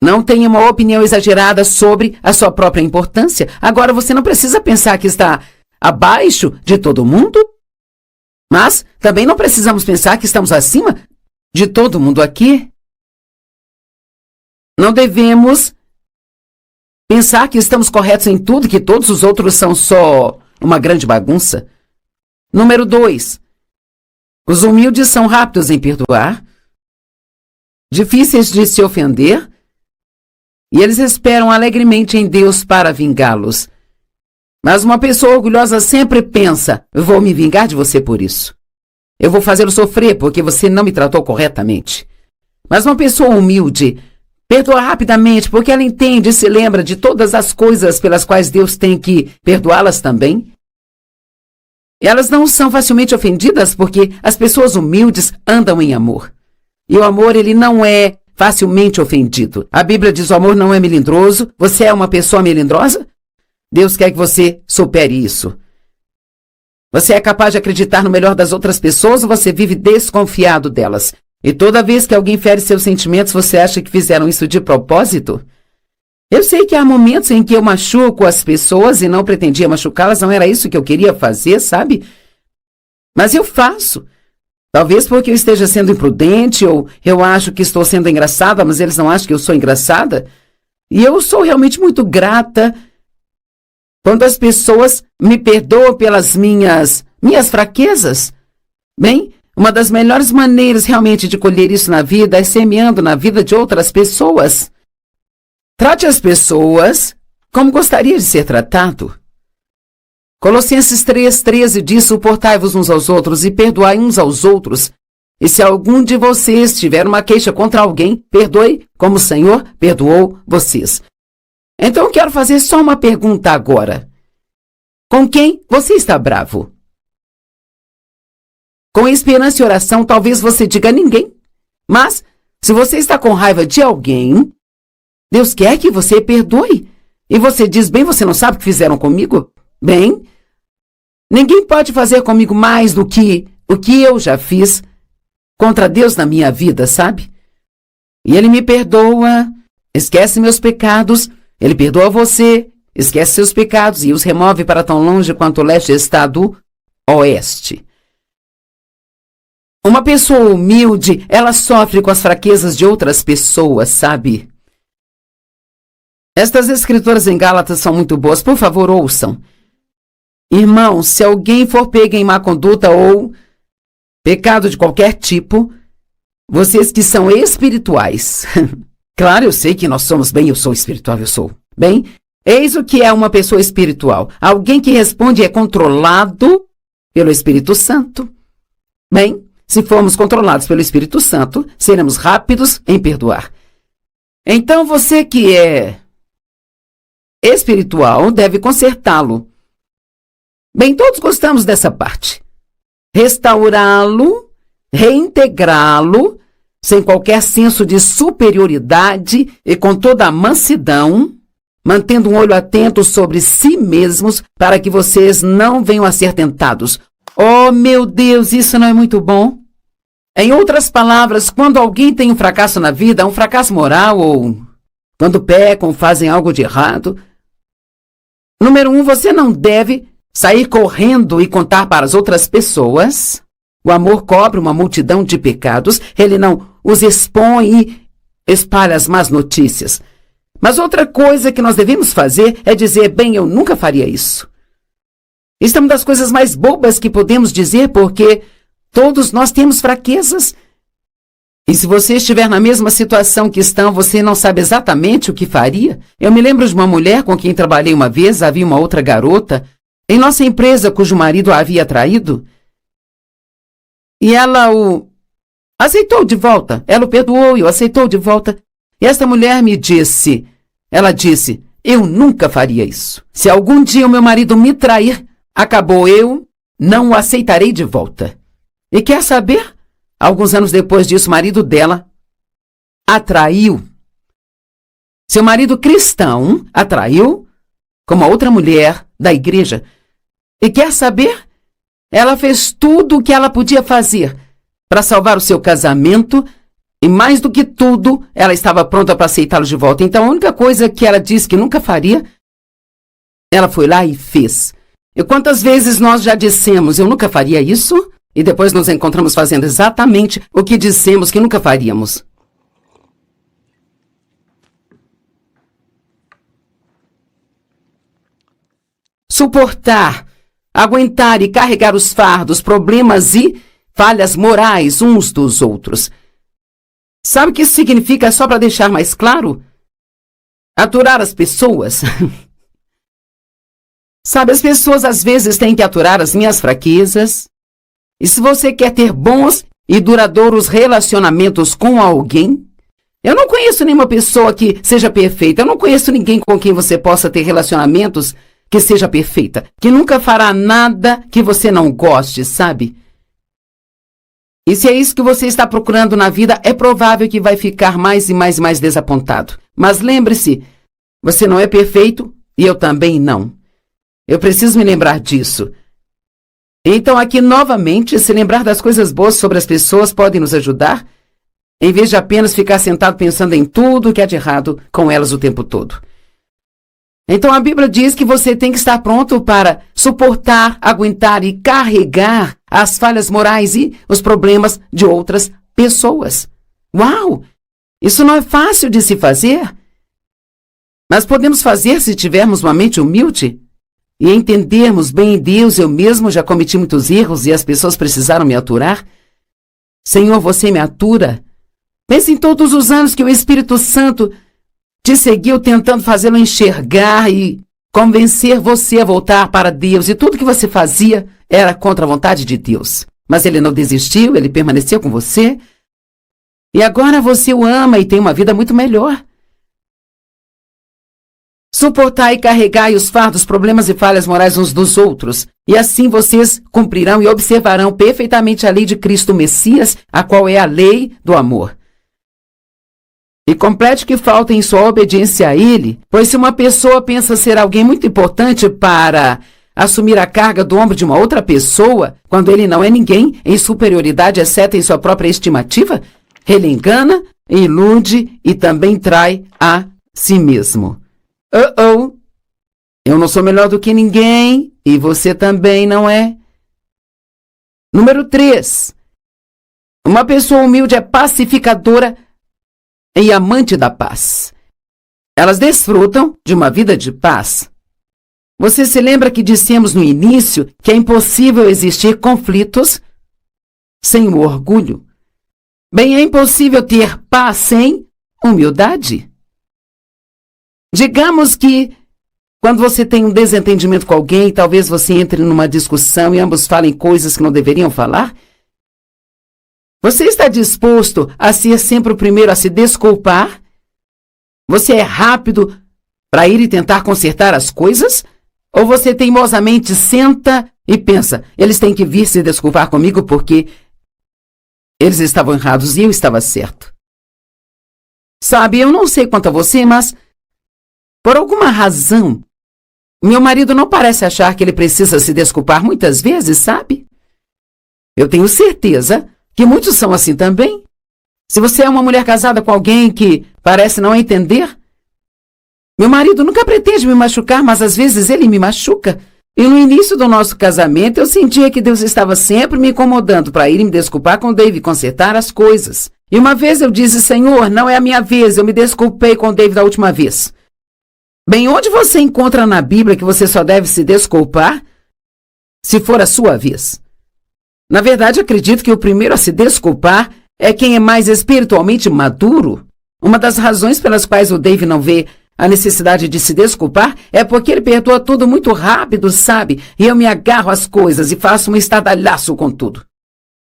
Não tenha uma opinião exagerada sobre a sua própria importância. Agora você não precisa pensar que está abaixo de todo mundo, mas também não precisamos pensar que estamos acima de todo mundo aqui. Não devemos pensar que estamos corretos em tudo, que todos os outros são só uma grande bagunça. Número 2. Os humildes são rápidos em perdoar, difíceis de se ofender, e eles esperam alegremente em Deus para vingá-los. Mas uma pessoa orgulhosa sempre pensa, eu vou me vingar de você por isso. Eu vou fazê-lo sofrer porque você não me tratou corretamente. Mas uma pessoa humilde perdoa rapidamente porque ela entende e se lembra de todas as coisas pelas quais Deus tem que perdoá-las também. Elas não são facilmente ofendidas porque as pessoas humildes andam em amor. E o amor, ele não é facilmente ofendido. A Bíblia diz o amor não é melindroso. Você é uma pessoa melindrosa? Deus quer que você supere isso. Você é capaz de acreditar no melhor das outras pessoas ou você vive desconfiado delas? E toda vez que alguém fere seus sentimentos, você acha que fizeram isso de propósito? Eu sei que há momentos em que eu machuco as pessoas e não pretendia machucá-las, não era isso que eu queria fazer, sabe? Mas eu faço. Talvez porque eu esteja sendo imprudente ou eu acho que estou sendo engraçada, mas eles não acham que eu sou engraçada. E eu sou realmente muito grata quando as pessoas me perdoam pelas minhas fraquezas. Bem, uma das melhores maneiras realmente de colher isso na vida é semeando na vida de outras pessoas. Trate as pessoas como gostaria de ser tratado. Colossenses 3,13 diz, suportai-vos uns aos outros e perdoai uns aos outros. E se algum de vocês tiver uma queixa contra alguém, perdoe como o Senhor perdoou vocês. Então eu quero fazer só uma pergunta agora. Com quem você está bravo? Com esperança e oração, talvez você diga ninguém. Mas, se você está com raiva de alguém, Deus quer que você perdoe. E você diz, bem, você não sabe o que fizeram comigo? Bem, ninguém pode fazer comigo mais do que o que eu já fiz contra Deus na minha vida, sabe? E Ele me perdoa, esquece meus pecados, Ele perdoa você, esquece seus pecados e os remove para tão longe quanto o leste está do oeste. Uma pessoa humilde, ela sofre com as fraquezas de outras pessoas, sabe? Estas escrituras em Gálatas são muito boas, por favor, ouçam. Irmãos, se alguém for pego em má conduta ou pecado de qualquer tipo, vocês que são espirituais. Claro, eu sei que nós somos bem, eu sou espiritual, eu sou. Bem, eis o que é uma pessoa espiritual. Alguém que responde e é controlado pelo Espírito Santo. Bem, se formos controlados pelo Espírito Santo, seremos rápidos em perdoar. Então você que é espiritual deve consertá-lo. Bem, todos gostamos dessa parte. Restaurá-lo, reintegrá-lo, sem qualquer senso de superioridade e com toda a mansidão, mantendo um olho atento sobre si mesmos para que vocês não venham a ser tentados. Oh, meu Deus, isso não é muito bom? Em outras palavras, quando alguém tem um fracasso na vida, um fracasso moral ou quando pecam, fazem algo de errado, número 1, você não deve sair correndo e contar para as outras pessoas. O amor cobre uma multidão de pecados, ele não os expõe e espalha as más notícias. Mas outra coisa que nós devemos fazer é dizer, bem, eu nunca faria isso. Isso é uma das coisas mais bobas que podemos dizer, porque todos nós temos fraquezas. E se você estiver na mesma situação que estão, você não sabe exatamente o que faria. Eu me lembro de uma mulher com quem trabalhei uma vez, havia uma outra garota em nossa empresa cujo marido a havia traído. E ela o aceitou de volta. Ela o perdoou e o aceitou de volta. E esta mulher me disse, ela disse, eu nunca faria isso. Se algum dia o meu marido me trair, acabou, eu não o aceitarei de volta. E quer saber? Alguns anos depois disso, o marido dela a traiu. Seu marido cristão a traiu com uma outra mulher da igreja. E quer saber? Ela fez tudo o que ela podia fazer para salvar o seu casamento e, mais do que tudo, ela estava pronta para aceitá-lo de volta. Então, a única coisa que ela disse que nunca faria, ela foi lá e fez. E quantas vezes nós já dissemos, eu nunca faria isso? E depois nos encontramos fazendo exatamente o que dissemos que nunca faríamos. Suportar, aguentar e carregar os fardos, problemas e falhas morais uns dos outros. Sabe o que isso significa, só para deixar mais claro? Aturar as pessoas. Sabe, as pessoas às vezes têm que aturar as minhas fraquezas. E se você quer ter bons e duradouros relacionamentos com alguém, eu não conheço nenhuma pessoa que seja perfeita. Eu não conheço ninguém com quem você possa ter relacionamentos que seja perfeita, que nunca fará nada que você não goste, sabe? E se é isso que você está procurando na vida, é provável que vai ficar mais e mais e mais desapontado. Mas lembre-se, você não é perfeito e eu também não. Eu preciso me lembrar disso. Então, aqui novamente, se lembrar das coisas boas sobre as pessoas pode nos ajudar, em vez de apenas ficar sentado pensando em tudo que há de errado com elas o tempo todo. Então, a Bíblia diz que você tem que estar pronto para suportar, aguentar e carregar as falhas morais e os problemas de outras pessoas. Uau! Isso não é fácil de se fazer. Mas podemos fazer se tivermos uma mente humilde e entendermos bem, Deus, eu mesmo já cometi muitos erros e as pessoas precisaram me aturar. Senhor, você me atura. Pense em todos os anos que o Espírito Santo te seguiu tentando fazê-lo enxergar e convencer você a voltar para Deus. E tudo que você fazia era contra a vontade de Deus. Mas ele não desistiu, ele permaneceu com você. E agora você o ama e tem uma vida muito melhor. Suportai e carregai os fardos, problemas e falhas morais uns dos outros, e assim vocês cumprirão e observarão perfeitamente a lei de Cristo Messias, a qual é a lei do amor. E complete o que falta em sua obediência a Ele, pois se uma pessoa pensa ser alguém muito importante para assumir a carga do ombro de uma outra pessoa, quando ele não é ninguém em superioridade, exceto em sua própria estimativa, ele engana, ilude e também trai a si mesmo. Eu não sou melhor do que ninguém e você também não é. Número 3. Uma pessoa humilde é pacificadora e amante da paz. Elas desfrutam de uma vida de paz. Você se lembra que dissemos no início que é impossível existir conflitos sem o orgulho? Bem, é impossível ter paz sem humildade. Digamos que quando você tem um desentendimento com alguém, talvez você entre numa discussão e ambos falem coisas que não deveriam falar. Você está disposto a ser sempre o primeiro a se desculpar? Você é rápido para ir e tentar consertar as coisas? Ou você teimosamente senta e pensa, eles têm que vir se desculpar comigo porque eles estavam errados e eu estava certo? Sabe, eu não sei quanto a você, mas por alguma razão, meu marido não parece achar que ele precisa se desculpar muitas vezes, sabe? Eu tenho certeza que muitos são assim também. Se você é uma mulher casada com alguém que parece não entender, meu marido nunca pretende me machucar, mas às vezes ele me machuca. E no início do nosso casamento, eu sentia que Deus estava sempre me incomodando para ir me desculpar com Dave e consertar as coisas. E uma vez eu disse, Senhor, não é a minha vez, eu me desculpei com Dave da última vez. Bem, onde você encontra na Bíblia que você só deve se desculpar se for a sua vez? Na verdade, acredito que o primeiro a se desculpar é quem é mais espiritualmente maduro. Uma das razões pelas quais o Dave não vê a necessidade de se desculpar é porque ele perdoa tudo muito rápido, sabe? E eu me agarro às coisas e faço um estardalhaço com tudo.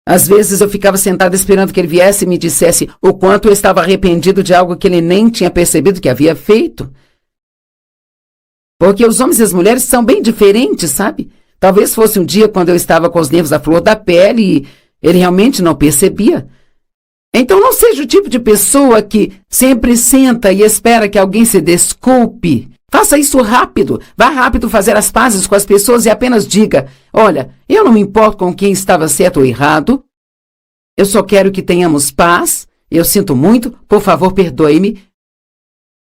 Às vezes eu ficava sentada esperando que ele viesse e me dissesse o quanto eu estava arrependido de algo que ele nem tinha percebido que havia feito. Porque os homens e as mulheres são bem diferentes, sabe? Talvez fosse um dia quando eu estava com os nervos à flor da pele e ele realmente não percebia. Então não seja o tipo de pessoa que sempre senta e espera que alguém se desculpe. Faça isso rápido. Vá rápido fazer as pazes com as pessoas e apenas diga, olha, eu não me importo com quem estava certo ou errado. Eu só quero que tenhamos paz. Eu sinto muito, por favor, perdoe-me.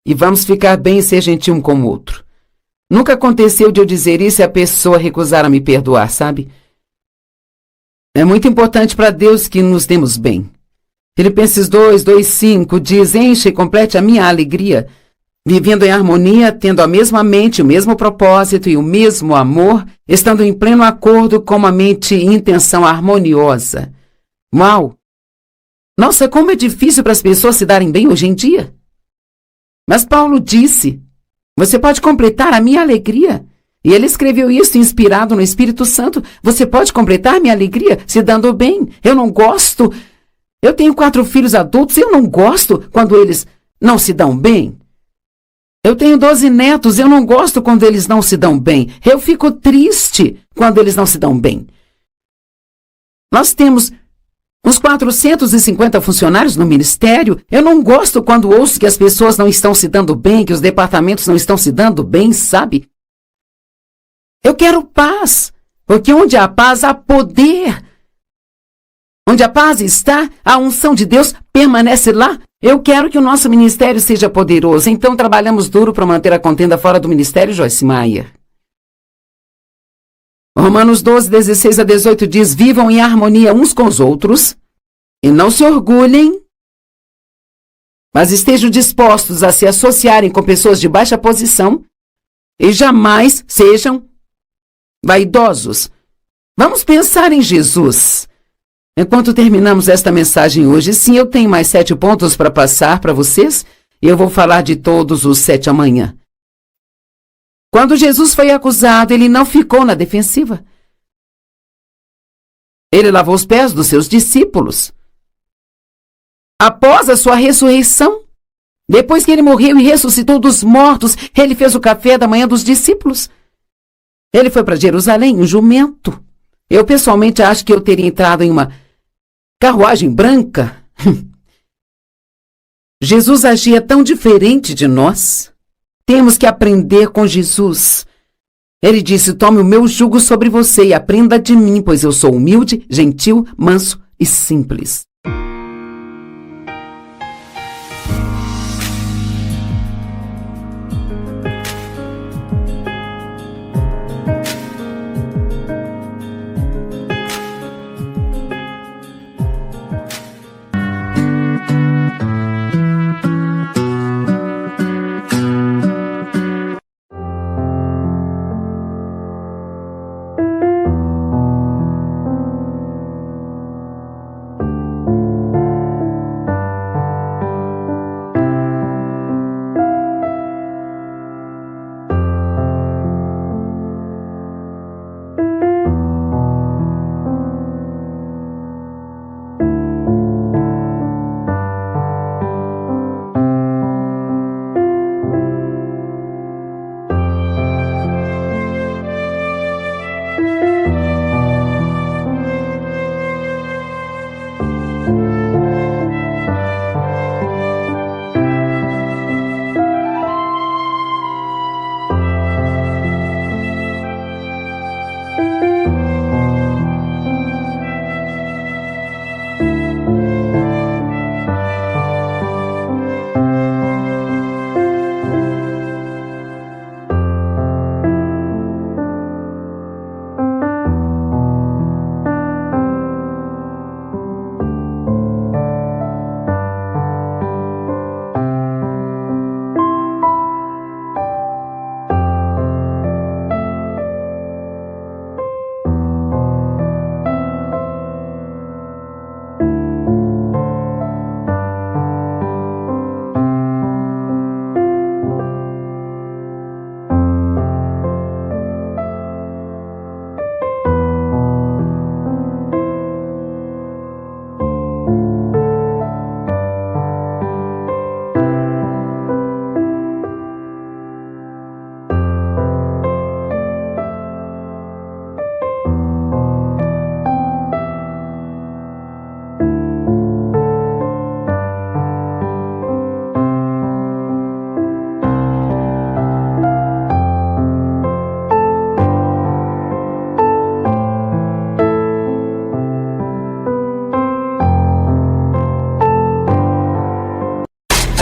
E vamos ficar bem e ser gentil um com o outro. Nunca aconteceu de eu dizer isso e a pessoa recusar a me perdoar, sabe? É muito importante para Deus que nos demos bem. Filipenses 2:5 diz, enche e complete a minha alegria, vivendo em harmonia, tendo a mesma mente, o mesmo propósito e o mesmo amor, estando em pleno acordo com uma mente e intenção harmoniosa. Uau! Nossa, como é difícil para as pessoas se darem bem hoje em dia. Mas Paulo disse, você pode completar a minha alegria. E ele escreveu isso inspirado no Espírito Santo. Você pode completar minha alegria se dando bem. Eu não gosto. Eu tenho 4 filhos adultos. Eu não gosto quando eles não se dão bem. Eu tenho 12 netos. Eu não gosto quando eles não se dão bem. Eu fico triste quando eles não se dão bem. Nós temos uns 450 funcionários no ministério. Eu não gosto quando ouço que as pessoas não estão se dando bem, que os departamentos não estão se dando bem, sabe? Eu quero paz, porque onde há paz, há poder. Onde a paz está, a unção de Deus permanece lá. Eu quero que o nosso ministério seja poderoso, então trabalhamos duro para manter a contenda fora do ministério, Joyce Meyer. Romanos 12:16-18 diz, vivam em harmonia uns com os outros e não se orgulhem, mas estejam dispostos a se associarem com pessoas de baixa posição e jamais sejam vaidosos. Vamos pensar em Jesus. Enquanto terminamos esta mensagem hoje, sim, eu tenho mais 7 pontos para passar para vocês e eu vou falar de todos os 7 amanhã. Quando Jesus foi acusado, ele não ficou na defensiva. Ele lavou os pés dos seus discípulos. Após a sua ressurreição, Depois que ele morreu e ressuscitou dos mortos, ele fez o café da manhã dos discípulos. Ele foi para Jerusalém, um jumento. Eu pessoalmente acho que eu teria entrado em uma carruagem branca. Jesus agia tão diferente de nós. Temos que aprender com Jesus. Ele disse: tome o meu jugo sobre você e aprenda de mim, pois eu sou humilde, gentil, manso e simples.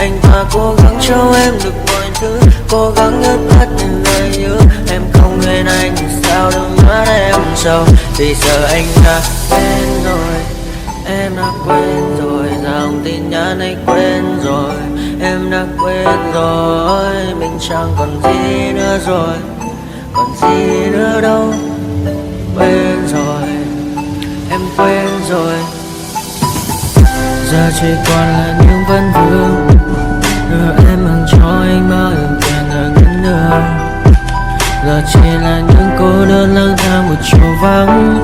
Anh ta cố gắng cho em được mọi thứ, cố gắng ướp hết những lời nhớ. Em không quên anh thì sao đôi mắt em sầu. Thì giờ anh đã quên rồi, em đã quên rồi. Dòng tin nhắn anh quên rồi, em đã quên rồi. Mình chẳng còn gì nữa rồi, còn gì nữa đâu. Quên rồi, em quên rồi. Giờ chỉ còn là những vân vương, đưa em mang cho anh bao ưu tiền ở những đường. Giờ chỉ là những cô đơn lang thang một chiều vắng.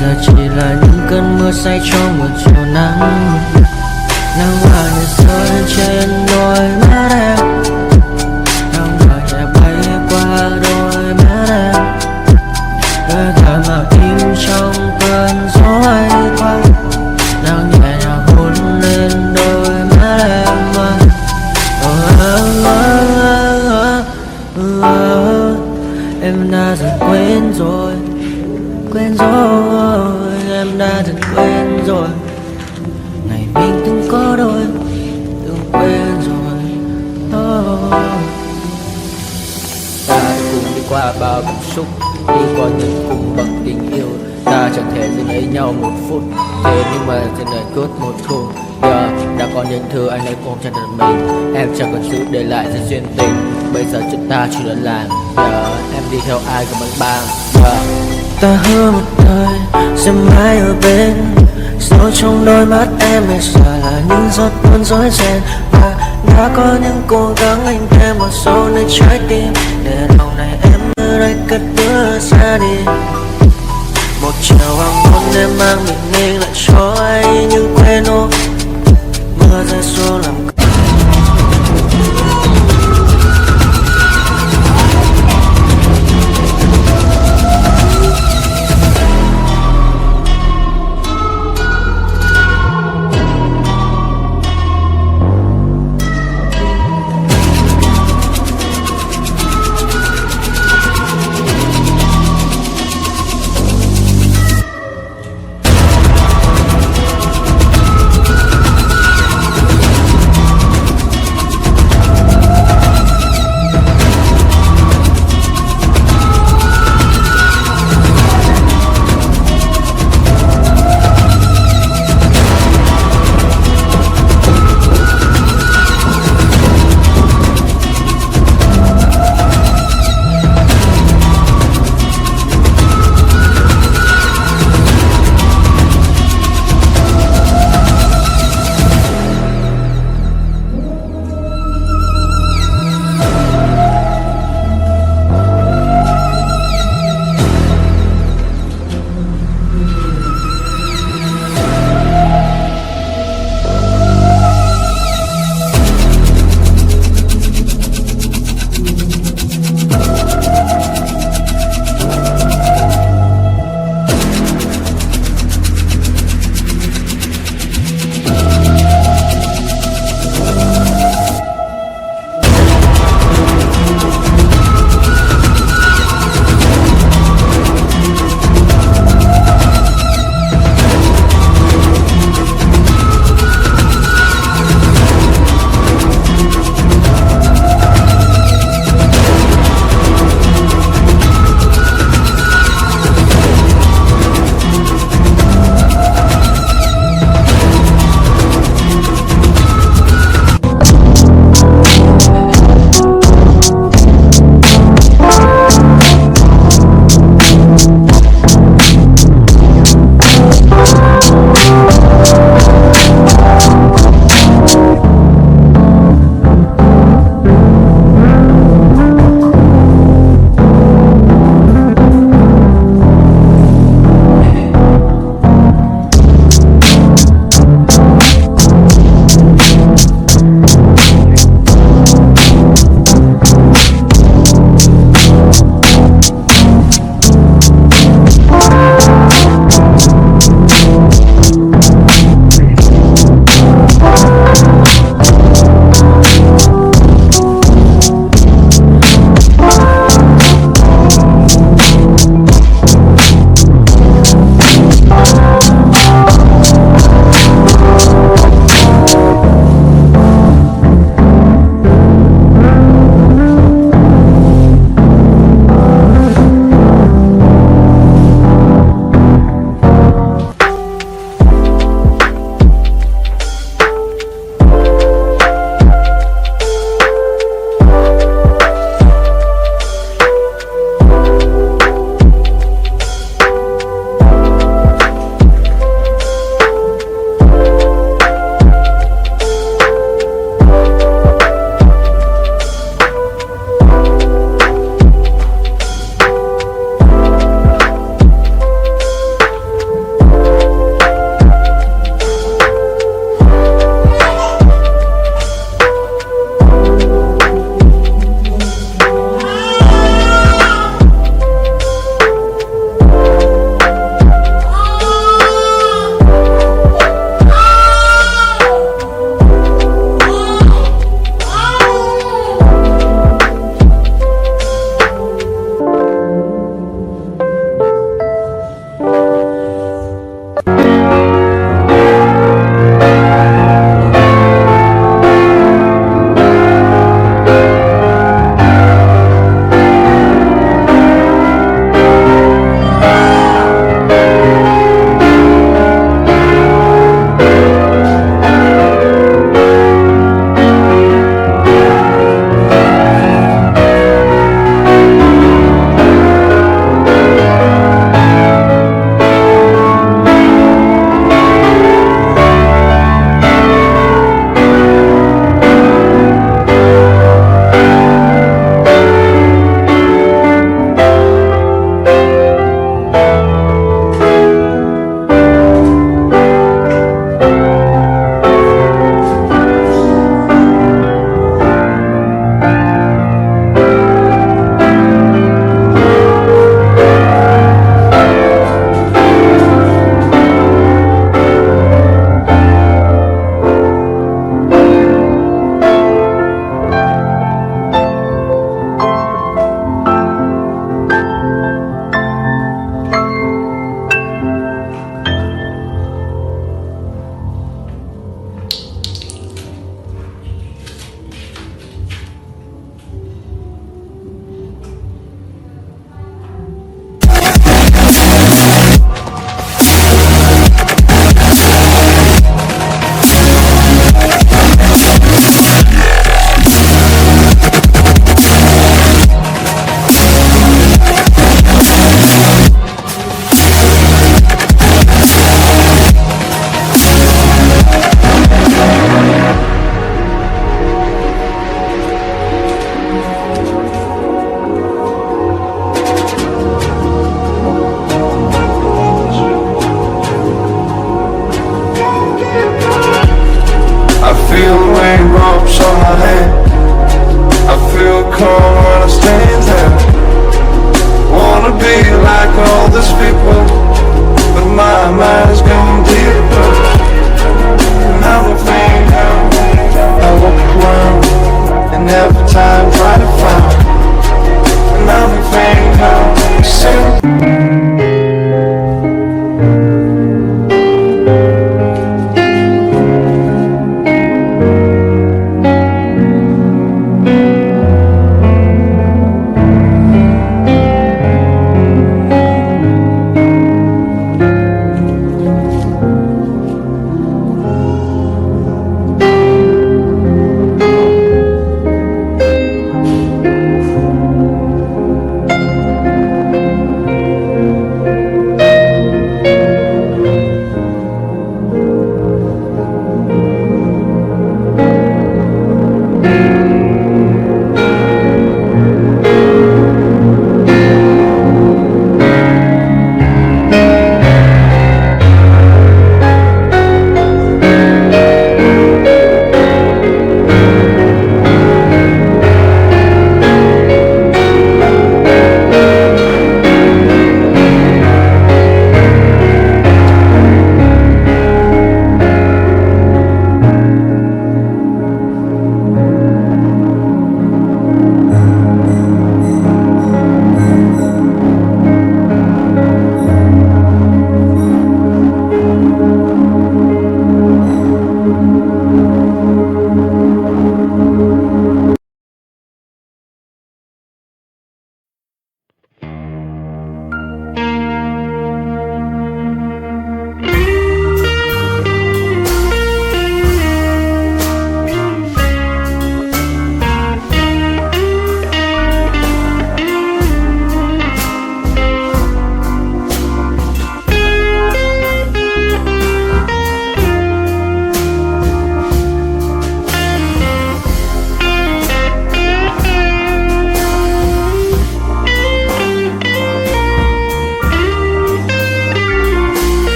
Giờ chỉ là những cơn mưa say trong một chiều nắng. Nắng vàng nhẹ rơi trên đôi mắt em, nắng vàng nhẹ bay qua đôi mắt em. Hơi thở mà im trong cơn gió hay qua, nắng nhẹ nhàng hôn lên đôi mắt em. Em đã dần quên rồi, quên rồi. Em đã dần quên rồi, ngày mình từng có đôi, từng quên rồi. Ta đã cùng đi qua bao cảm xúc, đi qua những cung bậc tình yêu. Ta chẳng thể dừng lấy nhau một phút, thế nhưng mà trên đời cốt một thu. Giờ đã có những thứ anh ấy ôm trong đời mình, em chẳng còn sự để lại sự duyên tình. Bây giờ chúng ta chỉ đơn làng, giờ em đi theo ai của bằng bang. Ta hứa một đời sẽ mãi ở bên, sâu trong đôi mắt em bây giờ là những giọt buồn rối ren. Và đã có những cố gắng anh thêm một sâu nơi trái tim, để lòng này em ở đây cất bước ra đi. Một chiều hoàng hôn em mang bình yên lại cho anh những quên ôm. Mưa rơi xuống làm